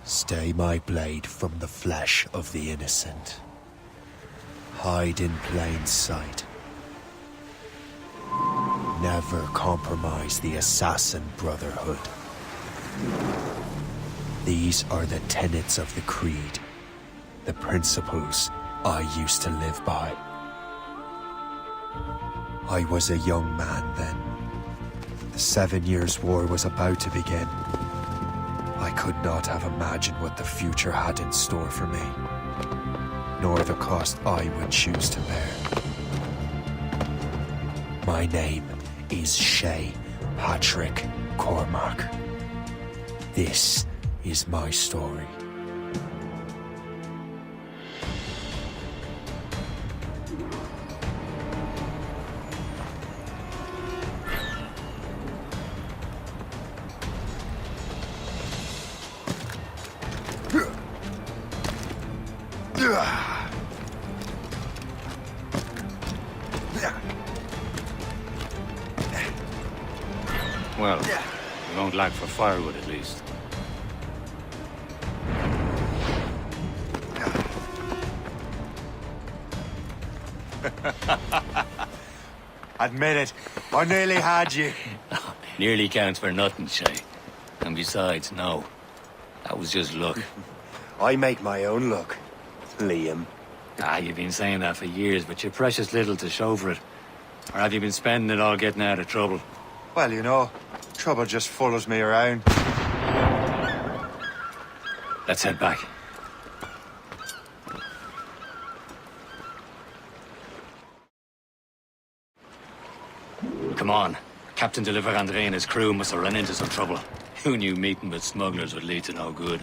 Stay my blade from the flesh of the innocent. Hide in plain sight. Never compromise the Assassin Brotherhood. These are the tenets of the Creed, the principles I used to live by. I was a young man then. The 7 Years' War was about to begin. I could not have imagined what the future had in store for me, nor the cost I would choose to bear. My name is Shay Patrick Cormac. This is my story. Well, we won't lack for firewood at least. Admit it, I nearly had you. Nearly counts for nothing, Shay. And besides, no. That was just luck. I make my own luck, Liam. You've been saying that for years, but you're precious little to show for it. Or have you been spending it all getting out of trouble? Well, you know, trouble just follows me around. Let's head back. Come on. Captain de Andre and his crew must have run into some trouble. Who knew meeting with smugglers would lead to no good?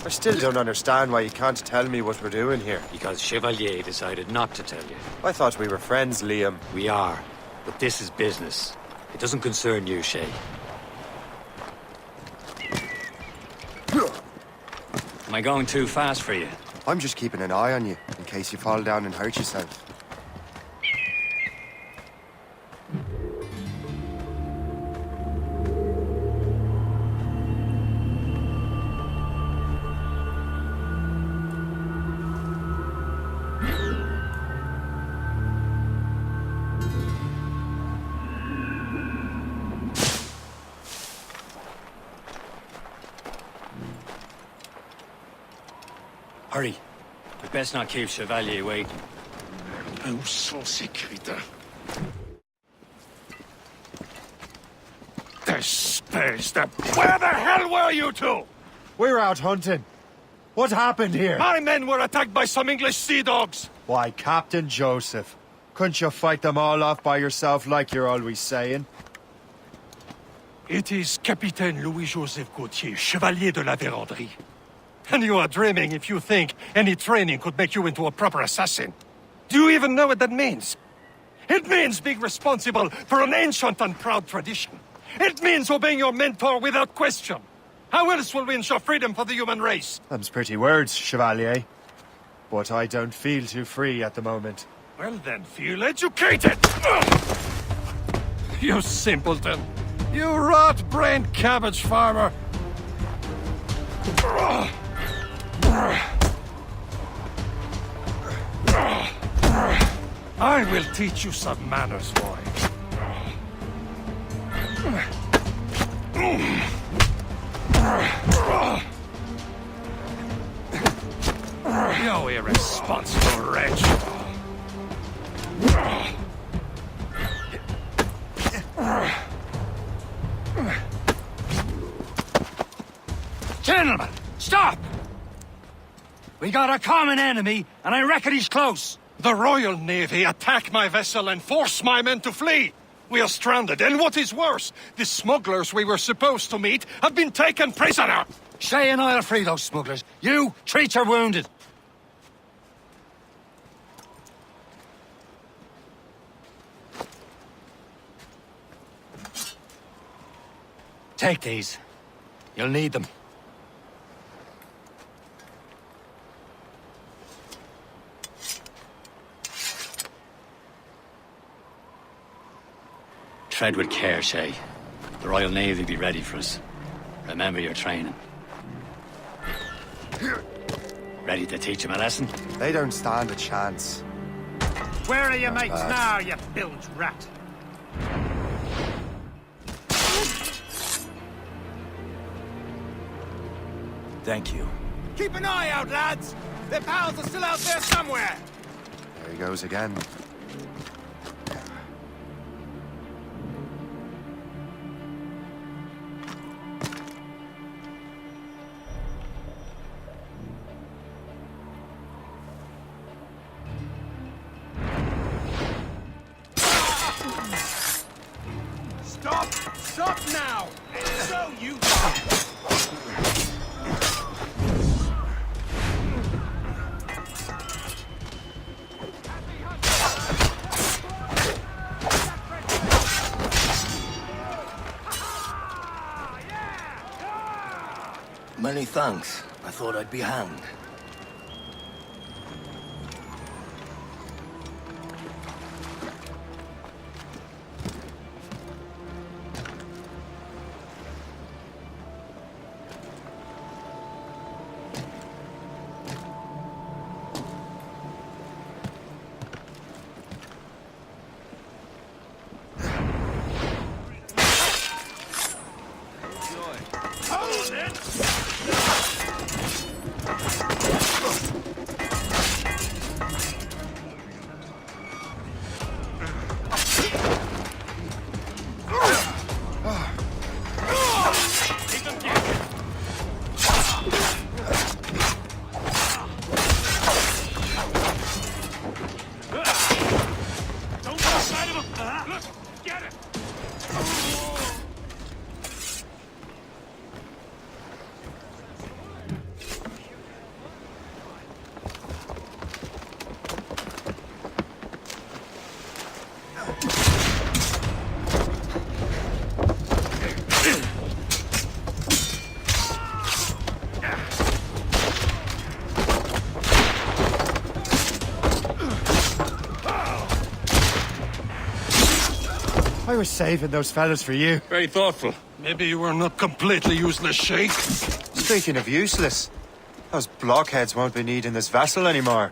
I still don't understand why you can't tell me what we're doing here. Because Chevalier decided not to tell you. I thought we were friends, Liam. We are, but this is business. It doesn't concern you, Shay. Am I going too fast for you? I'm just keeping an eye on you, in case you fall down and hurt yourself. Hurry. We best not keep Chevalier waiting. Où sont ces crétins? Where the hell were you two? We're out hunting. What happened here? My men were attacked by some English sea dogs. Why, Captain Joseph. Couldn't you fight them all off by yourself like you're always saying? It is Capitaine Louis-Joseph Gauthier, Chevalier de la Vérendrye. And you are dreaming if you think any training could make you into a proper assassin. Do you even know what that means? It means being responsible for an ancient and proud tradition. It means obeying your mentor without question. How else will we ensure freedom for the human race? Them's pretty words, Chevalier. But I don't feel too free at the moment. Well then, feel educated! You simpleton! You rot-brained cabbage farmer! I will teach you some manners, boy. You irresponsible wretch. Gentlemen, stop! We got a common enemy, and I reckon he's close. The Royal Navy attack my vessel and force my men to flee. We are stranded, and what is worse, the smugglers we were supposed to meet have been taken prisoner. Shay and I'll free those smugglers. You, treat your wounded. Take these. You'll need them. Tread with care, Shay. The Royal Navy be ready for us. Remember your training. Ready to teach him a lesson? They don't stand a chance. Where are your mates bad. now, you bilge rat? Thank you. Keep an eye out, lads! Their pals are still out there somewhere! There he goes again. Stop! Stop now! And so you... Many thanks. I thought I'd be hanged. Hold it! Don't lose sight of him! Look! Get it! I was saving those fellas for you. Very thoughtful. Maybe you were not completely useless, Sheikh. Speaking of useless, those blockheads won't be needing this vessel anymore.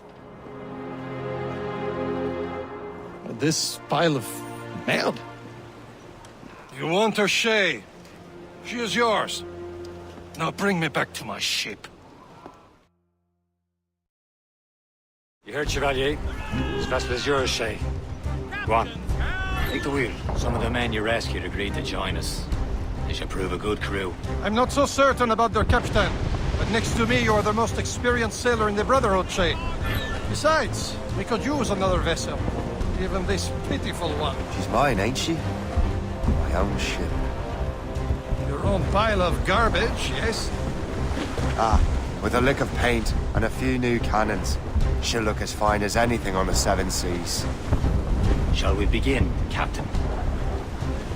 This pile of mail? You want her, Shay? She is yours. Now bring me back to my ship. You heard, Chevalier? This vessel is yours, Shay. Go on. Take the wheel. Some of the men you rescued agreed to join us. They should prove a good crew. I'm not so certain about their captain, but next to me you are the most experienced sailor in the Brotherhood, Shay. Besides, we could use another vessel. Even this pitiful one. She's mine, ain't she? My own ship. Your own pile of garbage, yes? Ah, with a lick of paint and a few new cannons. She'll look as fine as anything on the Seven Seas. Shall we begin, Captain?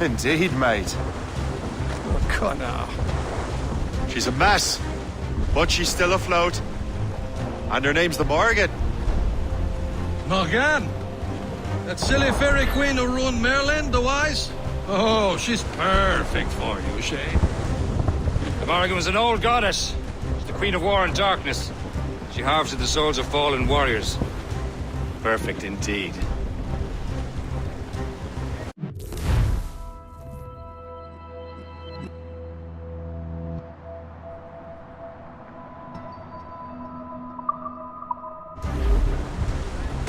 Indeed, mate. Oh, Connor. She's a mess, but she's still afloat. And her name's the Morgan. Morgan? That silly fairy queen who ruined Merlin, the wise? Oh, she's perfect for you, Shay. The Morrigan was an old goddess. She's the Queen of War and Darkness. She harvested the souls of fallen warriors. Perfect indeed.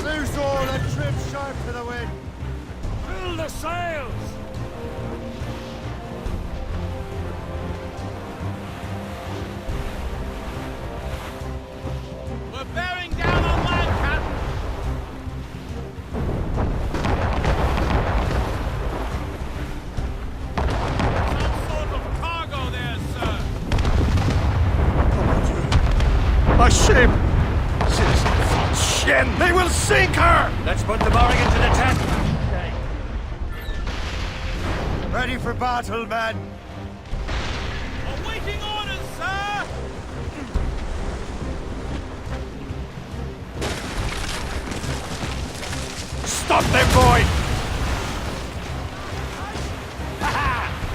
Loose all and trim sharp to the wind. Fill the sails! We're bearing down on land, Captain! Some sort of cargo there, sir! My ship! Citizen von Shen! They will sink her! Let's put the Morrigan to the test. Ready for battle, men. Awaiting orders, sir! Stop them, boy!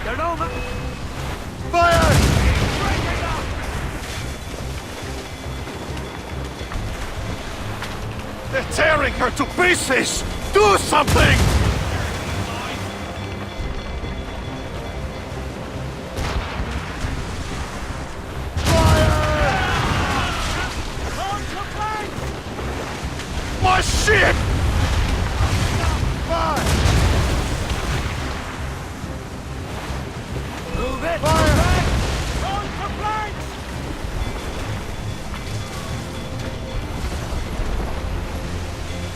They're over! Fire! her to pieces! Do something! My ship! Move it!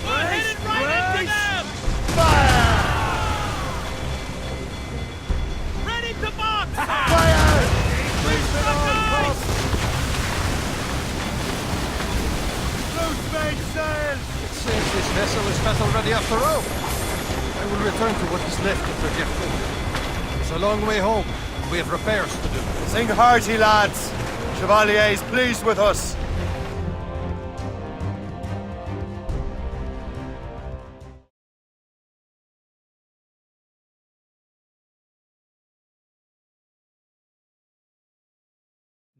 We're headed right into them! Ready to box! It seems this vessel is battle ready after all. I will return to what is left of the Gertrude. It's a long way home. We have repairs to do. Sing hearty, lads. Chevalier is pleased with us.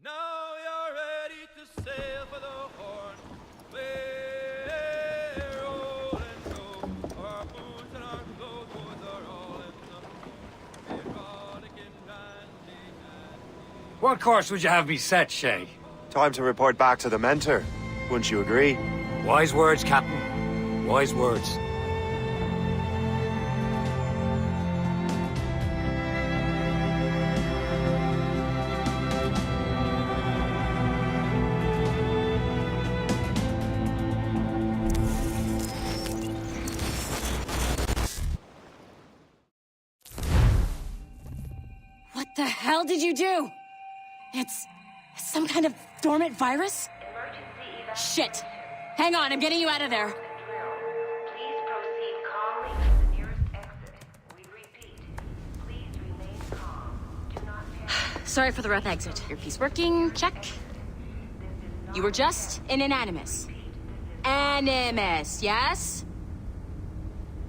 Now you're ready to sail for the Horn. We're rolling through. Our boots and our clothes are all in the moon. We're frolicking, randy, and What course would you have me set, Shay? Time to report back to the mentor. Wouldn't you agree? Wise words, Captain. Wise words. What the hell did you do? It's some kind of dormant virus? Shit. Hang on, I'm getting you out of there. Please proceed calmly to the nearest exit. We repeat, please remain calm. Do not panic. Sorry for the rough exit. Earpiece working, check. You were just an Animus. Animus, yes?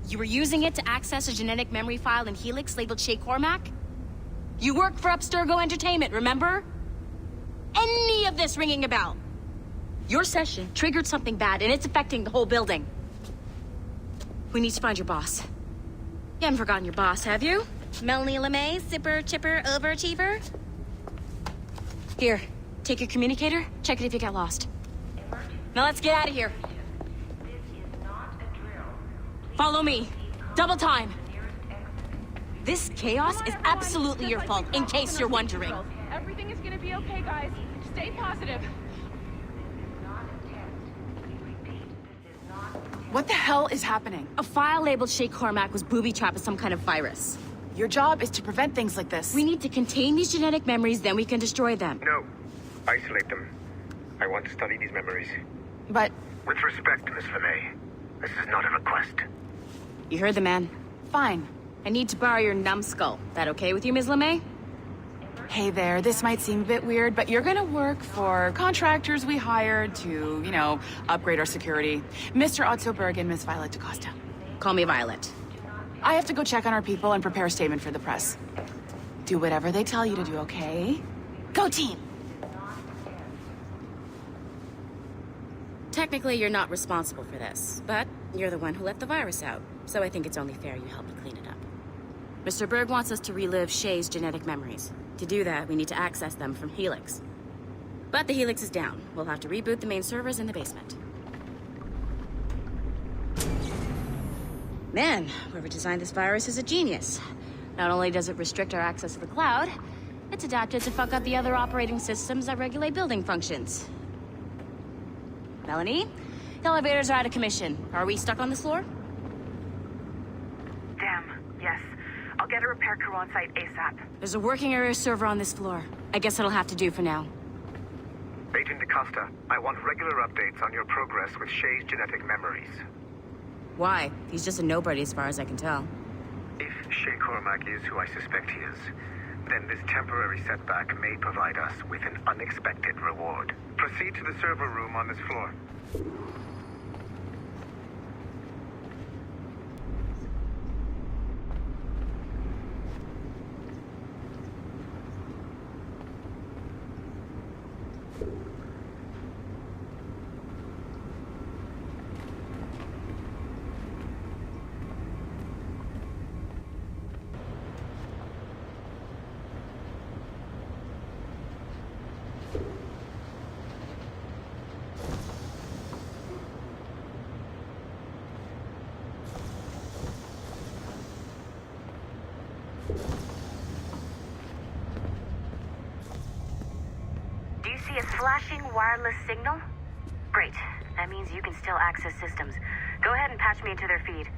You were using it to access a genetic memory file in Helix labeled Shay Cormac? You work for Abstergo Entertainment, remember? Any of this ringing a bell? Your session triggered something bad, and it's affecting the whole building. We need to find your boss. You haven't forgotten your boss, have you? Melanie LeMay, zipper, chipper, overachiever? Here, take your communicator, check it if you get lost. Now let's get out of here. This is not a drill. Follow me. Double time. This chaos is absolutely your fault, in case you're wondering. Everything is gonna be okay, guys. Stay positive. What the hell is happening? A file labeled Shay Cormac was booby-trapped with some kind of virus. Your job is to prevent things like this. We need to contain these genetic memories, then we can destroy them. No. Isolate them. I want to study these memories. But With respect, Miss LeMay, this is not a request. You heard the man. fine. I need to borrow your numbskull. That okay with you, Ms. LeMay? Hey there, this might seem a bit weird, but you're gonna work for contractors we hired to, upgrade our security. Mr. Otto Berg and Miss Violet DaCosta. Call me Violet. I have to go check on our people and prepare a statement for the press. Do whatever they tell you to do, okay? Go team! Technically, you're not responsible for this, but you're the one who let the virus out, so I think it's only fair you help me clean it up. Mr. Berg wants us to relive Shay's genetic memories. To do that, we need to access them from Helix. But the Helix is down. We'll have to reboot the main servers in the basement. Man, whoever designed this virus is a genius. Not only does it restrict our access to the cloud, it's adapted to fuck up the other operating systems that regulate building functions. Melanie? The elevators are out of commission. Are we stuck on this floor? Damn, yes. I'll get a repair crew on site ASAP. There's a working area server on this floor. I guess it'll have to do for now. Agent DaCosta, I want regular updates on your progress with Shay's genetic memories. Why? He's just a nobody as far as I can tell. If Shay Cormac is who I suspect he is, then this temporary setback may provide us with an unexpected reward. Proceed to the server room on this floor. Do you see a flashing wireless signal? Great. That means you can still access systems. Go ahead and patch me into their feed.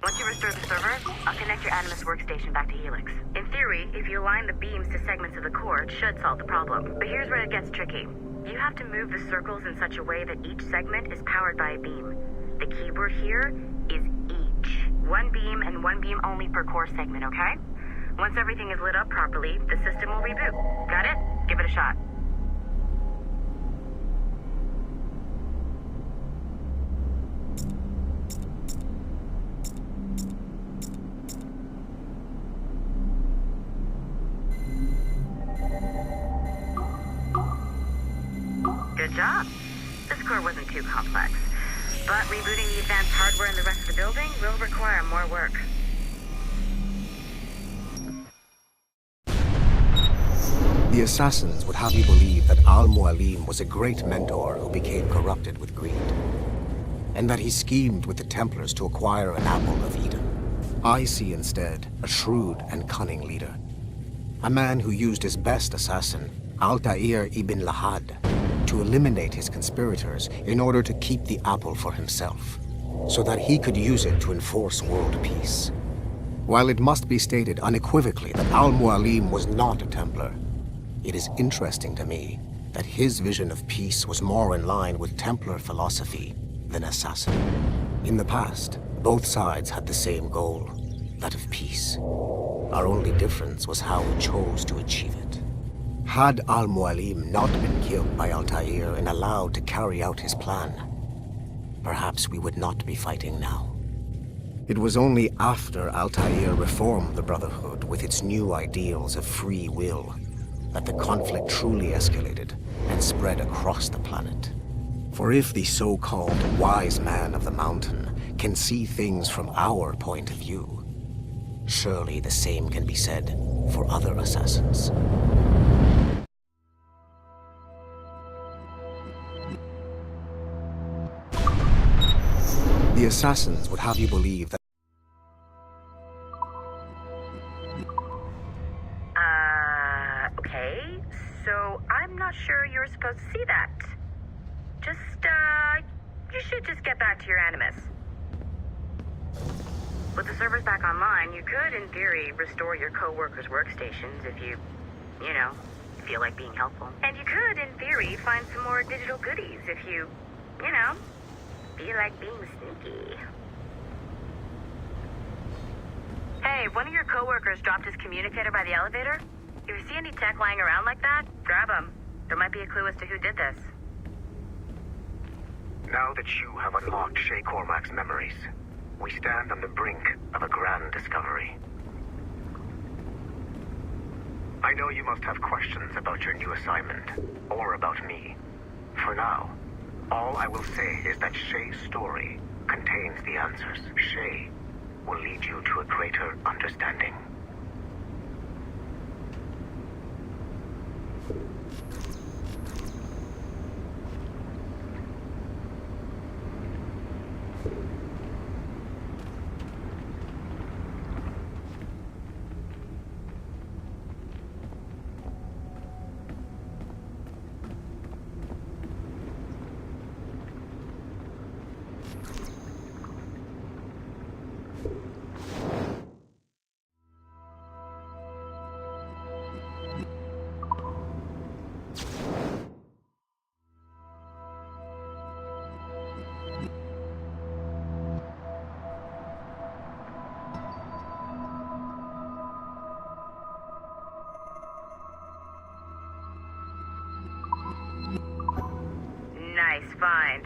Once you restore the server, I'll connect your Animus workstation back to Helix. In theory, if you align the beams to segments of the core, it should solve the problem. But here's where it gets tricky. You have to move the circles in such a way that each segment is powered by a beam. The keyword here is each. One beam and one beam only per core segment, okay? Once everything is lit up properly, the system will reboot. Got it? Give it a shot. Good job. This core wasn't too complex. But rebooting the advanced hardware in the rest of the building will require more work. The assassins would have you believe that Al-Mualim was a great mentor who became corrupted with greed, and that he schemed with the Templars to acquire an apple of Eden. I see instead a shrewd and cunning leader, a man who used his best assassin, Altair ibn Lahad, to eliminate his conspirators in order to keep the apple for himself, so that he could use it to enforce world peace. While it must be stated unequivocally that Al-Mualim was not a Templar, it is interesting to me that his vision of peace was more in line with Templar philosophy than assassin. In the past, both sides had the same goal, that of peace. Our only difference was how we chose to achieve it. Had Al-Mualim not been killed by Altair and allowed to carry out his plan, perhaps we would not be fighting now. It was only after Altair reformed the Brotherhood with its new ideals of free will that the conflict truly escalated and spread across the planet. For if the so-called wise man of the mountain can see things from our point of view, surely the same can be said for other assassins. The assassins would have you believe that... Okay. So I'm not sure you were supposed to see that. You should just get back to your Animus. With the servers back online, you could, in theory, restore your co-workers' workstations if you feel like being helpful. And you could, in theory, find some more digital goodies if you feel like being sneaky. Hey, one of your co-workers dropped his communicator by the elevator. If you see any tech lying around like that, grab them. There might be a clue as to who did this. Now that you have unlocked Shay Cormac's memories, we stand on the brink of a grand discovery. I know you must have questions about your new assignment, or about me. For now, all I will say is that Shay's story contains the answers. Shay will lead you to a greater understanding. Nice find.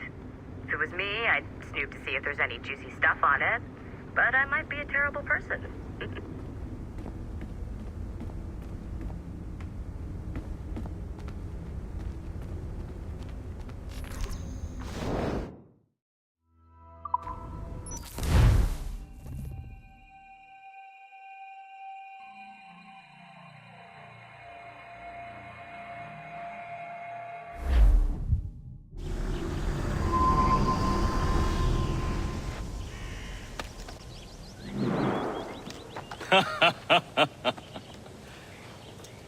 If it was me, I'd snoop to see if there's any juicy stuff on it. But I might be a terrible person.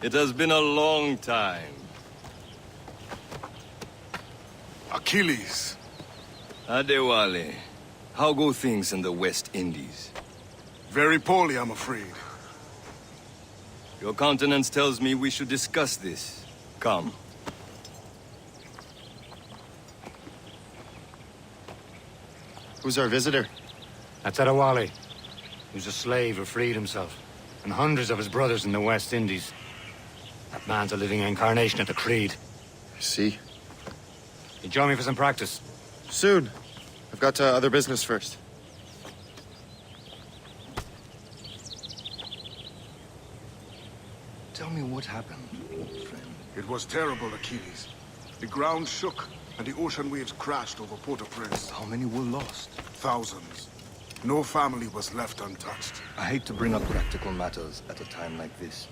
It has been a long time. Achilles. Adewale, how go things in the West Indies? Very poorly, I'm afraid. Your countenance tells me we should discuss this. Come. Who's our visitor? That's Adewale, who's a slave who freed himself, and hundreds of his brothers in the West Indies. That man's a living incarnation of the Creed. I see. You join me for some practice? Soon. I've got other business first. Tell me what happened, old friend. It was terrible, Achilles. The ground shook, and the ocean waves crashed over Port-au-Prince. How many were lost? Thousands. No family was left untouched. I hate to bring up practical matters at a time like this.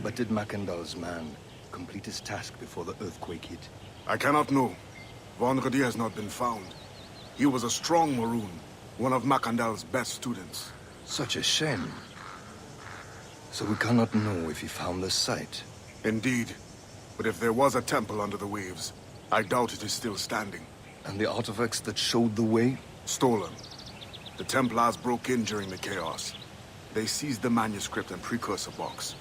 But did Macandal's man complete his task before the earthquake hit? I cannot know. Vendredi has not been found. He was a strong Maroon, one of Macandal's best students. Such a shame. So we cannot know if he found the site. Indeed. But if there was a temple under the waves, I doubt it is still standing. And the artifacts that showed the way? Stolen. The Templars broke in during the chaos. They seized the manuscript and precursor box.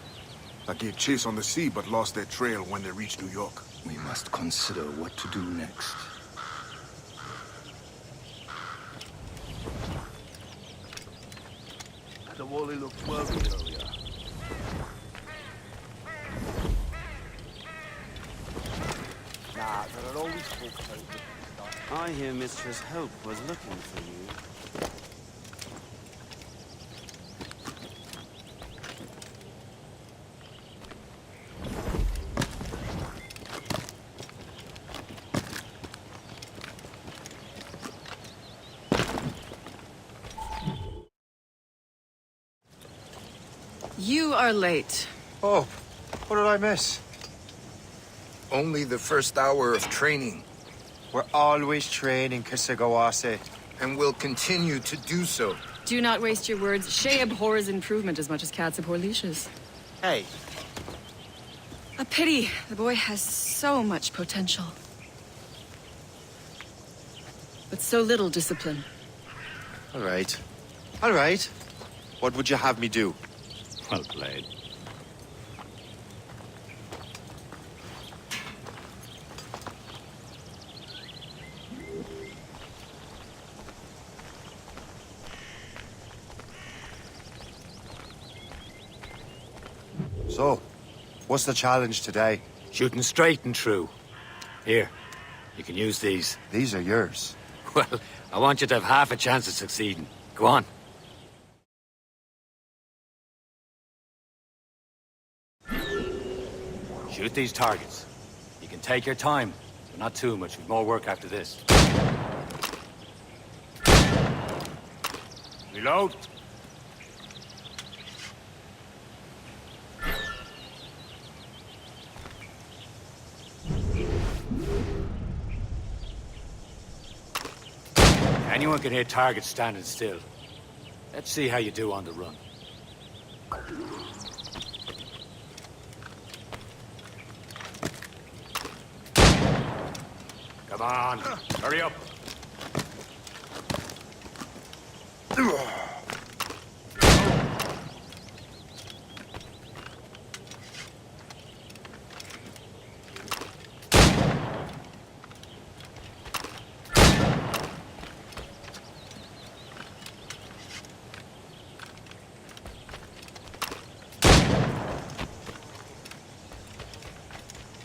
That gave chase on the sea, but lost their trail when they reached New York. We must consider what to do next. The Wally looked worried earlier. Nah, there are always folks out there. I hear Mistress Hope was looking for you. You are late. Oh, what did I miss? Only the first hour of training. We're always training, Kisagawase. And will continue to do so. Do not waste your words. Shay abhors improvement as much as cats abhor leashes. Hey. A pity. The boy has so much potential. But so little discipline. All right. All right. What would you have me do? Well played. So, what's the challenge today? Shooting straight and true. Here, you can use these. These are yours. Well, I want you to have half a chance of succeeding. Go on. Shoot these targets. You can take your time, but not too much. We've more work after this. Reload. Anyone can hit targets standing still. Let's see how you do on the run. Come on, hurry up.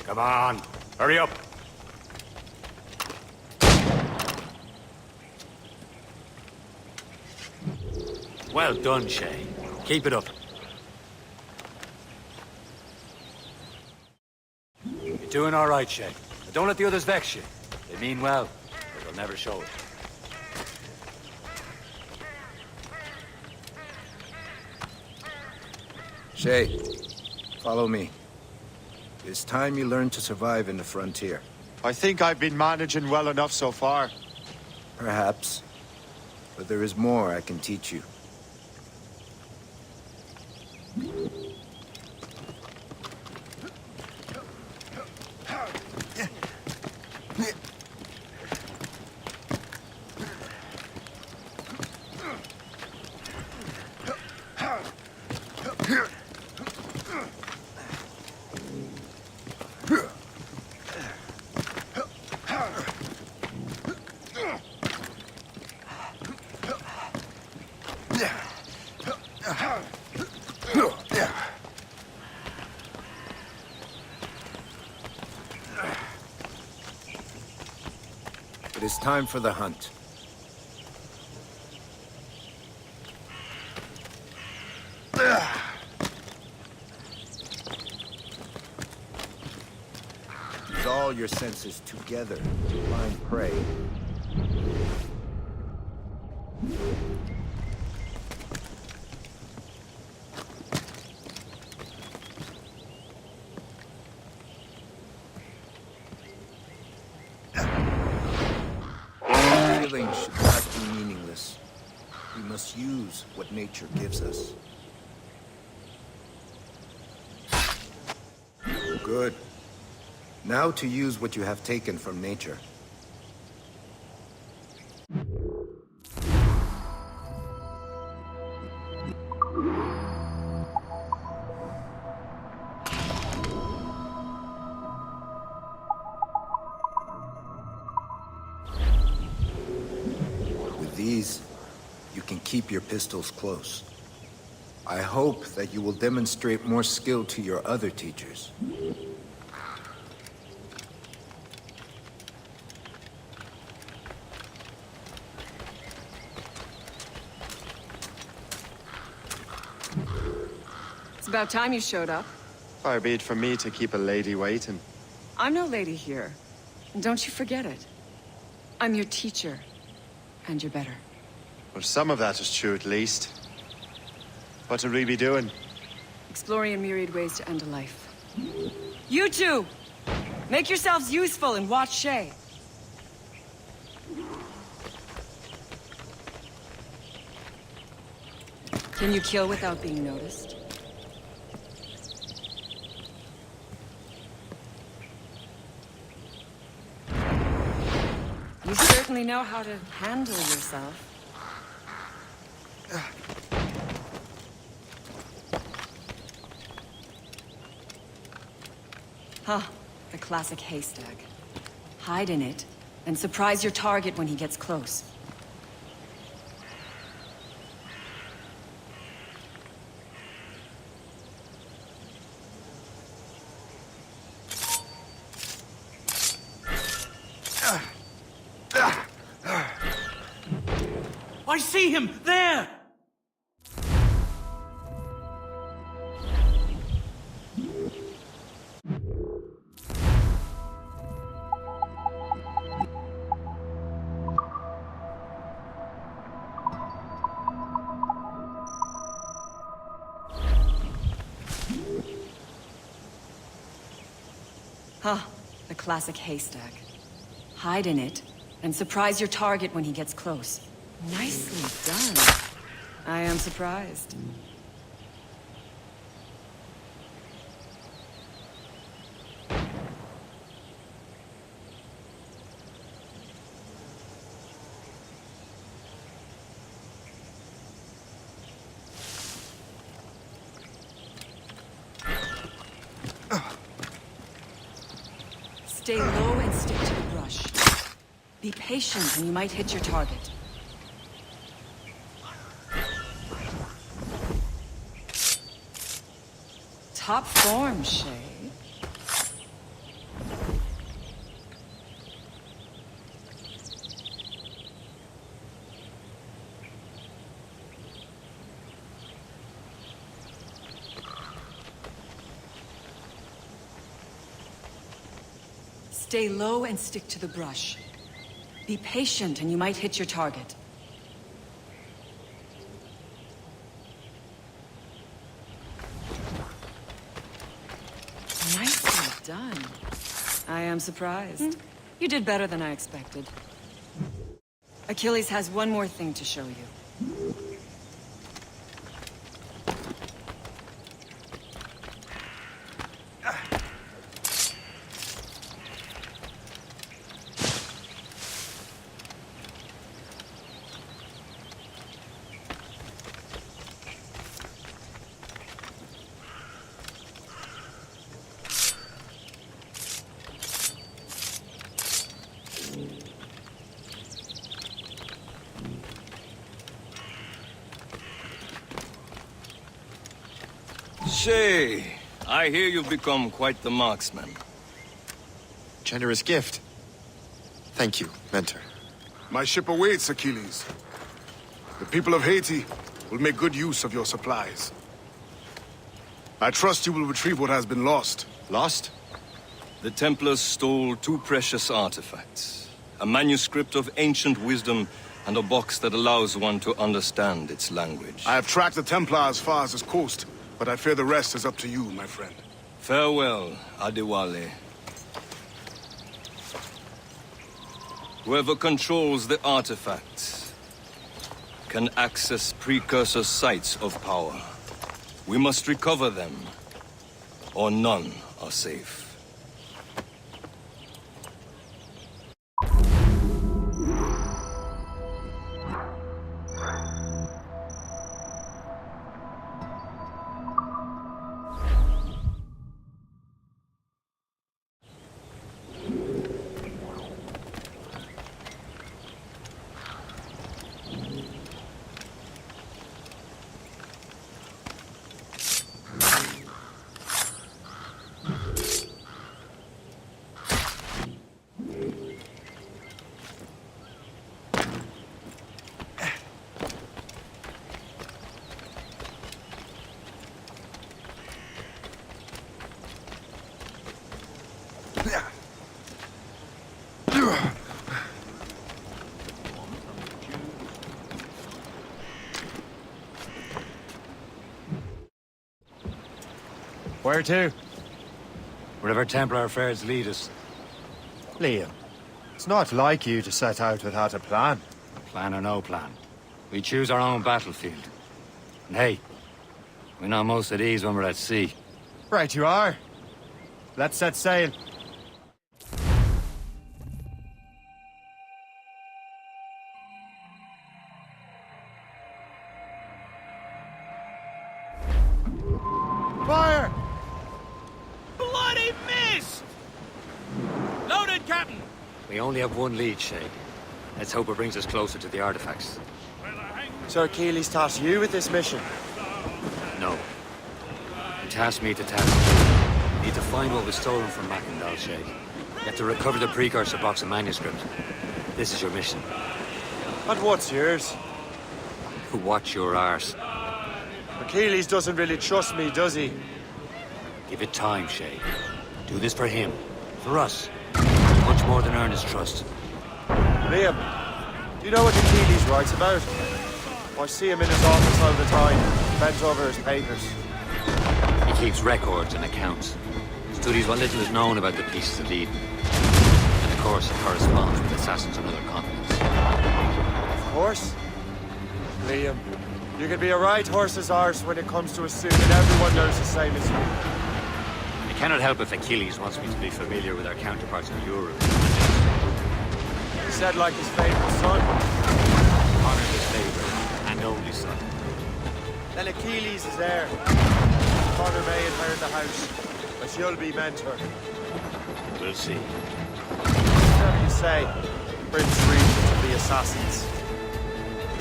Come on, hurry up. Well done, Shay. Keep it up. You're doing all right, Shay. But don't let the others vex you. They mean well, but they'll never show it. Shay, follow me. It's time you learn to survive in the frontier. I think I've been managing well enough so far. Perhaps. But there is more I can teach you. It is time for the hunt. Use all your senses together to find prey. Killing should not be meaningless. We must use what nature gives us. Good. Now to use what you have taken from nature. With these, you can keep your pistols close. I hope that you will demonstrate more skill to your other teachers. It's about time you showed up. Far be it from me to keep a lady waiting. I'm no lady here. And don't you forget it. I'm your teacher. And you're better. Well, some of that is true at least. What would we be doing? Exploring a myriad ways to end a life. You two! Make yourselves useful and watch Shay. Can you kill without being noticed? You certainly know how to handle yourself. Huh, the classic haystack. Hide in it, and surprise your target when he gets close. I see him! There! Huh, the classic haystack. Hide in it, and surprise your target when he gets close. Nicely done. I am surprised. Stay low and stick to the brush. Be patient and you might hit your target. Top form, Shay. Stay low and stick to the brush. Be patient and you might hit your target. Nicely done. I am surprised. You did better than I expected. Achilles has one more thing to show you. Shay, I hear you've become quite the marksman. Generous gift. Thank you, Mentor. My ship awaits, Achilles. The people of Haiti will make good use of your supplies. I trust you will retrieve what has been lost. Lost? The Templars stole 2 precious artifacts. A manuscript of ancient wisdom and a box that allows one to understand its language. I have tracked the Templar as far as this coast, but I fear the rest is up to you, my friend. Farewell, Adewale. Whoever controls the artifacts can access precursor sites of power. We must recover them, or none are safe. Where to? Wherever Templar affairs lead us. Liam, it's not like you to set out without a plan. Plan or no plan. We choose our own battlefield. And hey, we're not most at ease when we're at sea. Right you are. Let's set sail. Fire! Bloody missed! Loaded, Captain! We only have one lead, Shay. Let's hope it brings us closer to the artifacts. Sir Achilles tasked you with this mission. No. He tasked me to task you. We need to find what was stolen from Mackendal, Shay. You have to recover the precursor box and manuscript. This is your mission. And what's yours? Watch your arse. Achilles doesn't really trust me, does he? Give it time, Shay. Do this for him. For us. Much more than earn his trust. Liam, do you know what Achilles writes about? I see him in his office all the time, bent over his papers. He keeps records and accounts. Studies what little is known about the pieces of Eden. And of course, he corresponds with assassins on other continents. Of course. Liam, you can be a right horse's arse when it comes to assuming everyone knows the same as you. I cannot help if Achilles wants me to be familiar with our counterparts in Europe. He said like his favorite son. Honor his favorite and only son. Then Achilles is there. Father may inherit the house, but you'll be mentor. We'll see. Whatever you say, Prince Regent of the Assassins.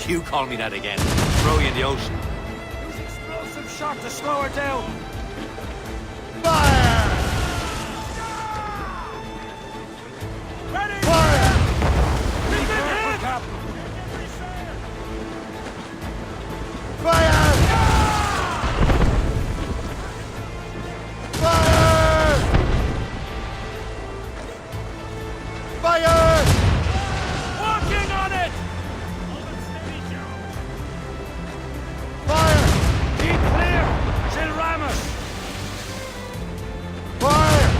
You call me that again. Throw you in the ocean. Use explosive shot to slow her down! Fire! Ready! Fire! Be careful, Captain! Fire! Fire! Fire! Working on it! Fire! Keep clear! She'll ram us! Fire!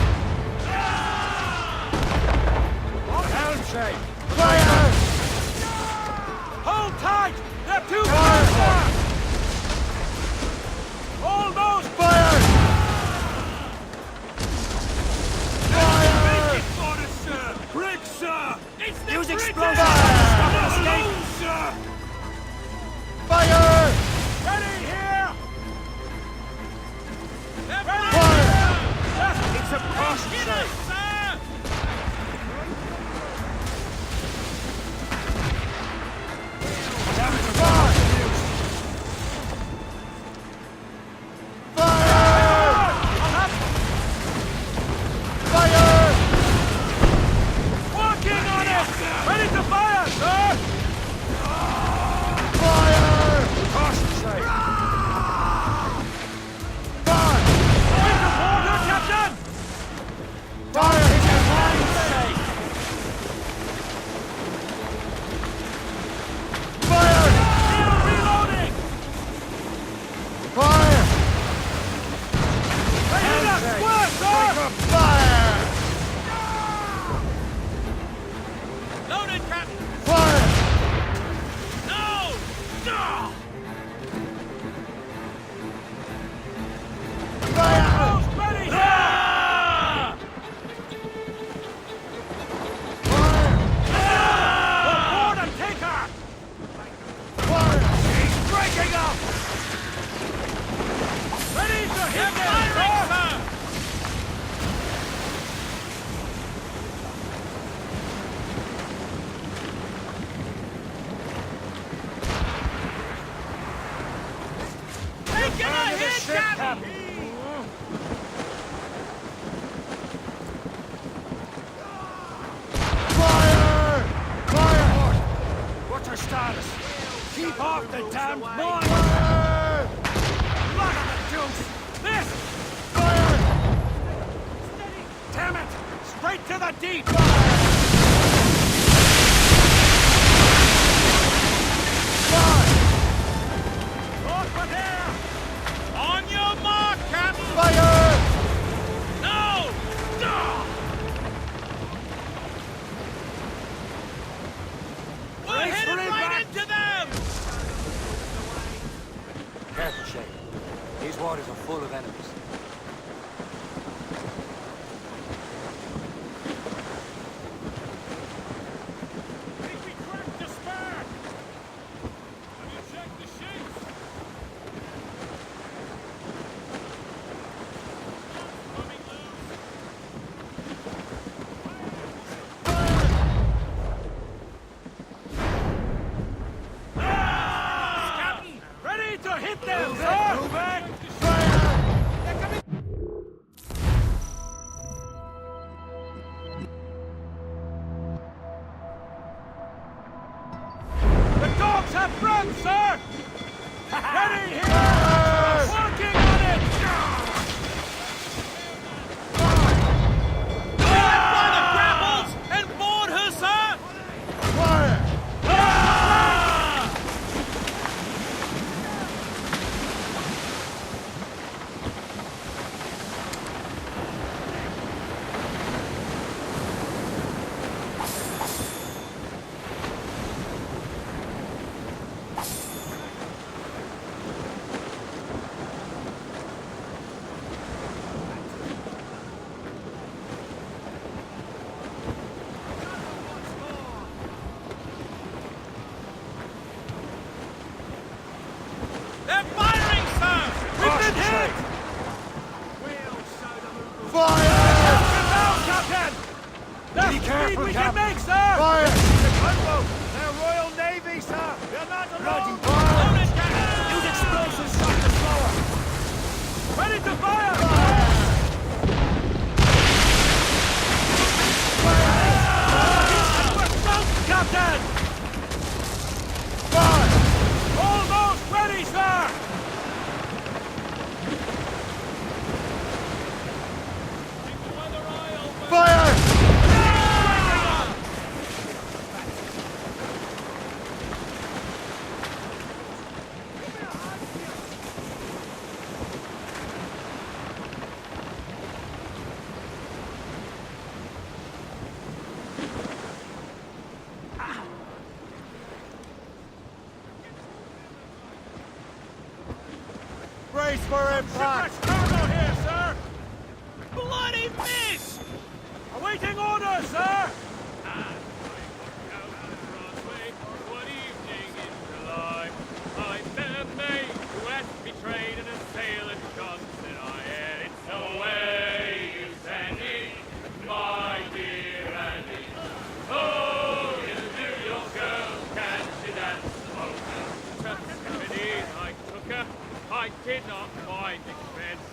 Helm shake! Fire! Hold tight! They're too Fire! far! Almost! Fire! Fire! Make it for us, sir! Brick, sir! It's the Use Fire! Stop the escape! Sir! Fire! Ready here! Fire! It's a cross, sir! Fire! ship, Captain! Fire! Fire! What's our status? Keep off the damned mine! Fire! Lock the deuce! This! Fire! Damn it! Straight to the deep! Over there! On your mark, Captain! Fire! No! We're headed right into them! Careful, Shay. These waters are full of enemies. Think we cracked the spur! Have you checked the sheets? Coming loose! Captain! Ready to hit them, sir! Move back! They're coming! The dogs have run, sir! Ready here! Working on it! Grab by the grapples and board her, sir! Fire! They're firing, sir! We've been hit! Fire! Get down, Captain! The Be careful, speed we Captain. can make, sir! Fire! The gunboat! They're Royal Navy, sir! They're not alone! Fire! Load it, Captain! Use explosives, shot the slower! Ready to fire! We're sunk, Captain! Fire! Almost ready, sir! Fire! Brace for impact! Shipwreck's cargo here, sir! Bloody miss! Awaiting orders, sir! One evening in July, I met a maid who had betrayed and assailed and constant I had it so way, you Sandy, my dear Andy. Oh, you New York girl, can't you dance the polka? I took her. I did not mind expense.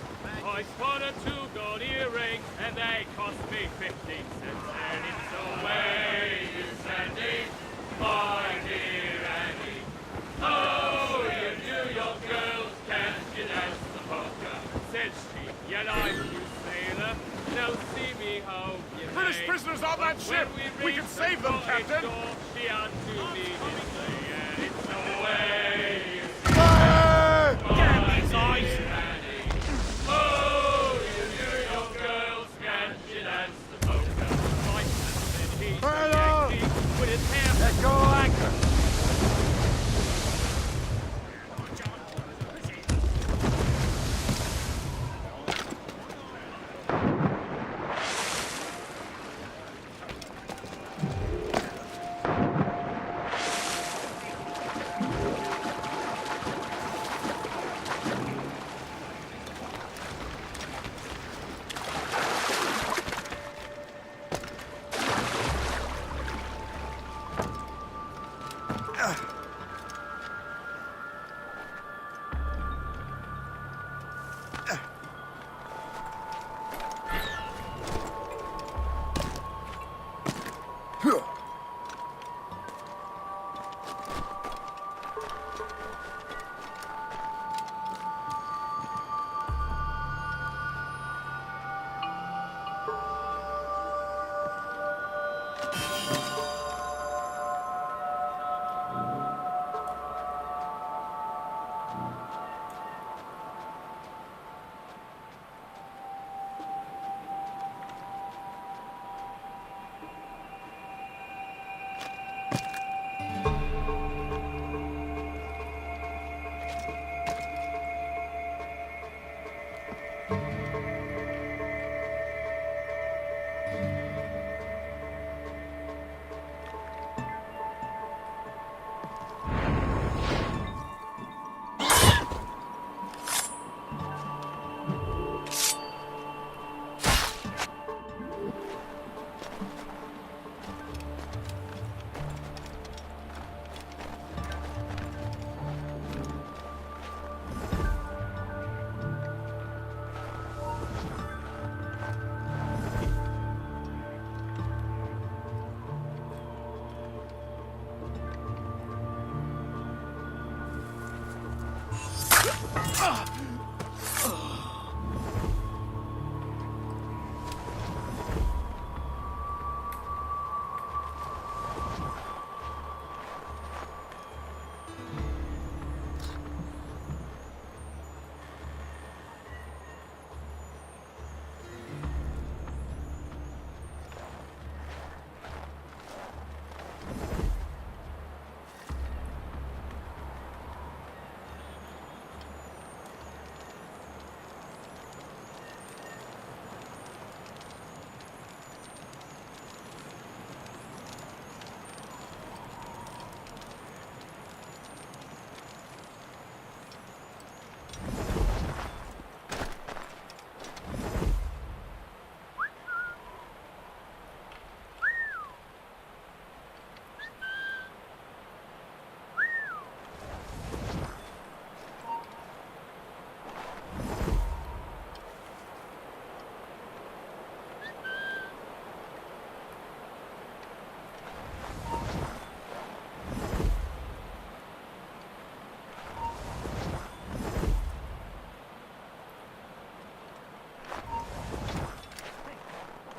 I spotted 2 gold earrings, and they cost me 15 cents. And it's away, you Sandy, my dear Andy. Oh, you New York girls, can't you dance the polka? Said she, yet I, you sailor, now see me home, you British may. prisoners on that ship! We can save them, Captain! She unto me did say, and it's away, you Fire! Damn these eyes! Oh, you New York girls, can't you dance the polka? My husband, he's Fire! a Yankee with his hair. Let go anchor!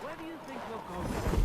Where do you think we're going?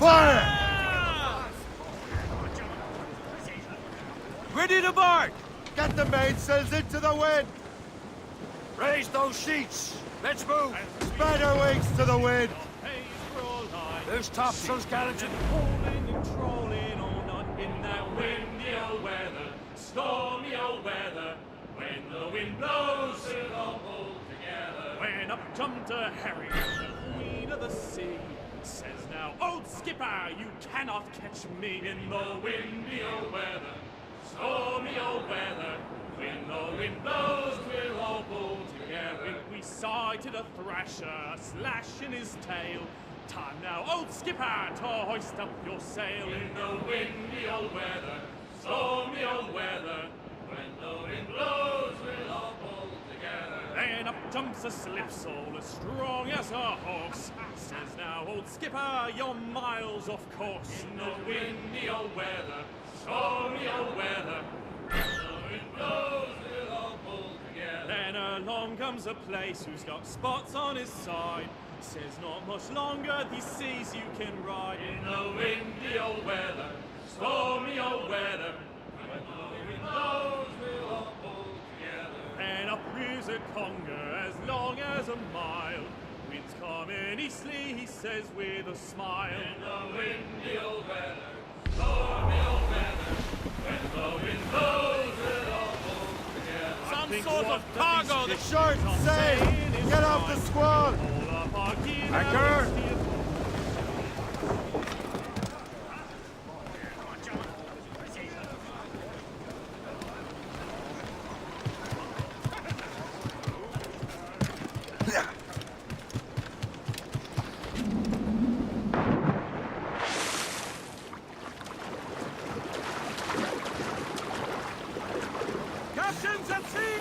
Fire! Ready to bark! Get the mainsails into the wind! Raise those sheets! Let's move! Spread our wings to the wind! There's topsails, Gallatin! Hauling and trolling all night in that windy old weather, stormy old weather. When the wind blows, we'll all pull together. When up jumped a Harry, the queen of the sea, says now, old skipper, you cannot catch me in the windy old weather, stormy old weather. When the wind blows, we'll all pull together. We sighted a thrasher, slash in his tail. Time now, old skipper, to hoist up your sail. In the windy old weather, stormy old weather. When the wind blows, we'll all pull together. Then up jumps a slipsail as strong as a horse. Says now, old skipper, you're miles off course. In the windy old weather, stormy old weather. When the wind blows, we'll all pull together. Then along comes a place who's got spots on his side. Says not much longer these seas you can ride. In the windy old weather, stormy old weather. When the wind blows, we'll all pull together. Then up rears a conger as long as a mile. Wind's coming easterly, he says with a smile. In the windy old weather, stormy old weather. When the wind blows, we'll all pull together. Some sort of cargo The short sail! Get off the squall! Anchor! Captain's at sea!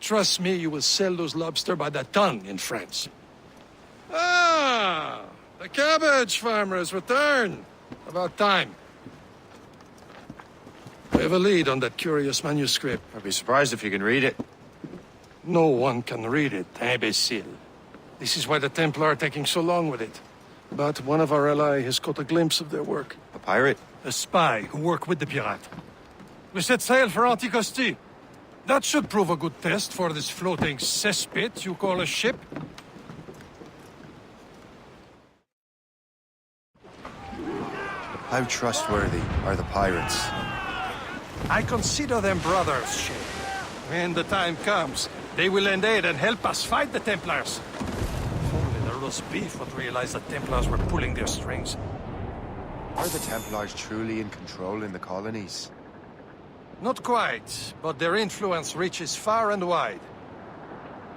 Trust me, you will sell those lobster by the ton in France. Ah, the cabbage farmers return. About time. We have a lead on that curious manuscript. I'd be surprised if you can read it. No one can read it, imbecile. This is why the Templar are taking so long with it. But one of our allies has caught a glimpse of their work. A pirate? A spy who worked with the pirate. We set sail for Anticosti. That should prove a good test for this floating cesspit you call a ship. How trustworthy are the pirates? I consider them brothers, Shay. When the time comes, they will lend aid and help us fight the Templars. If only the roast beef would realize the Templars were pulling their strings. Are the Templars truly in control in the colonies? Not quite, but their influence reaches far and wide.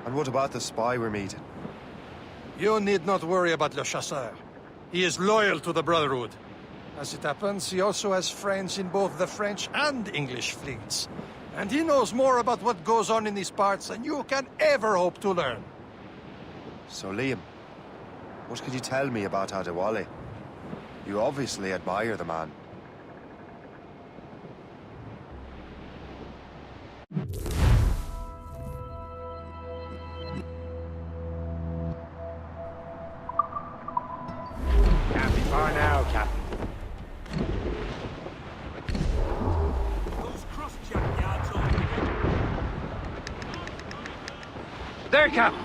And what about the spy we're meeting? You need not worry about Le Chasseur. He is loyal to the Brotherhood. As it happens, he also has friends in both the French and English fleets. And he knows more about what goes on in these parts than you can ever hope to learn. So, Liam, what could you tell me about Adewale? You obviously admire the man. Can't be far now, Captain. There, Captain.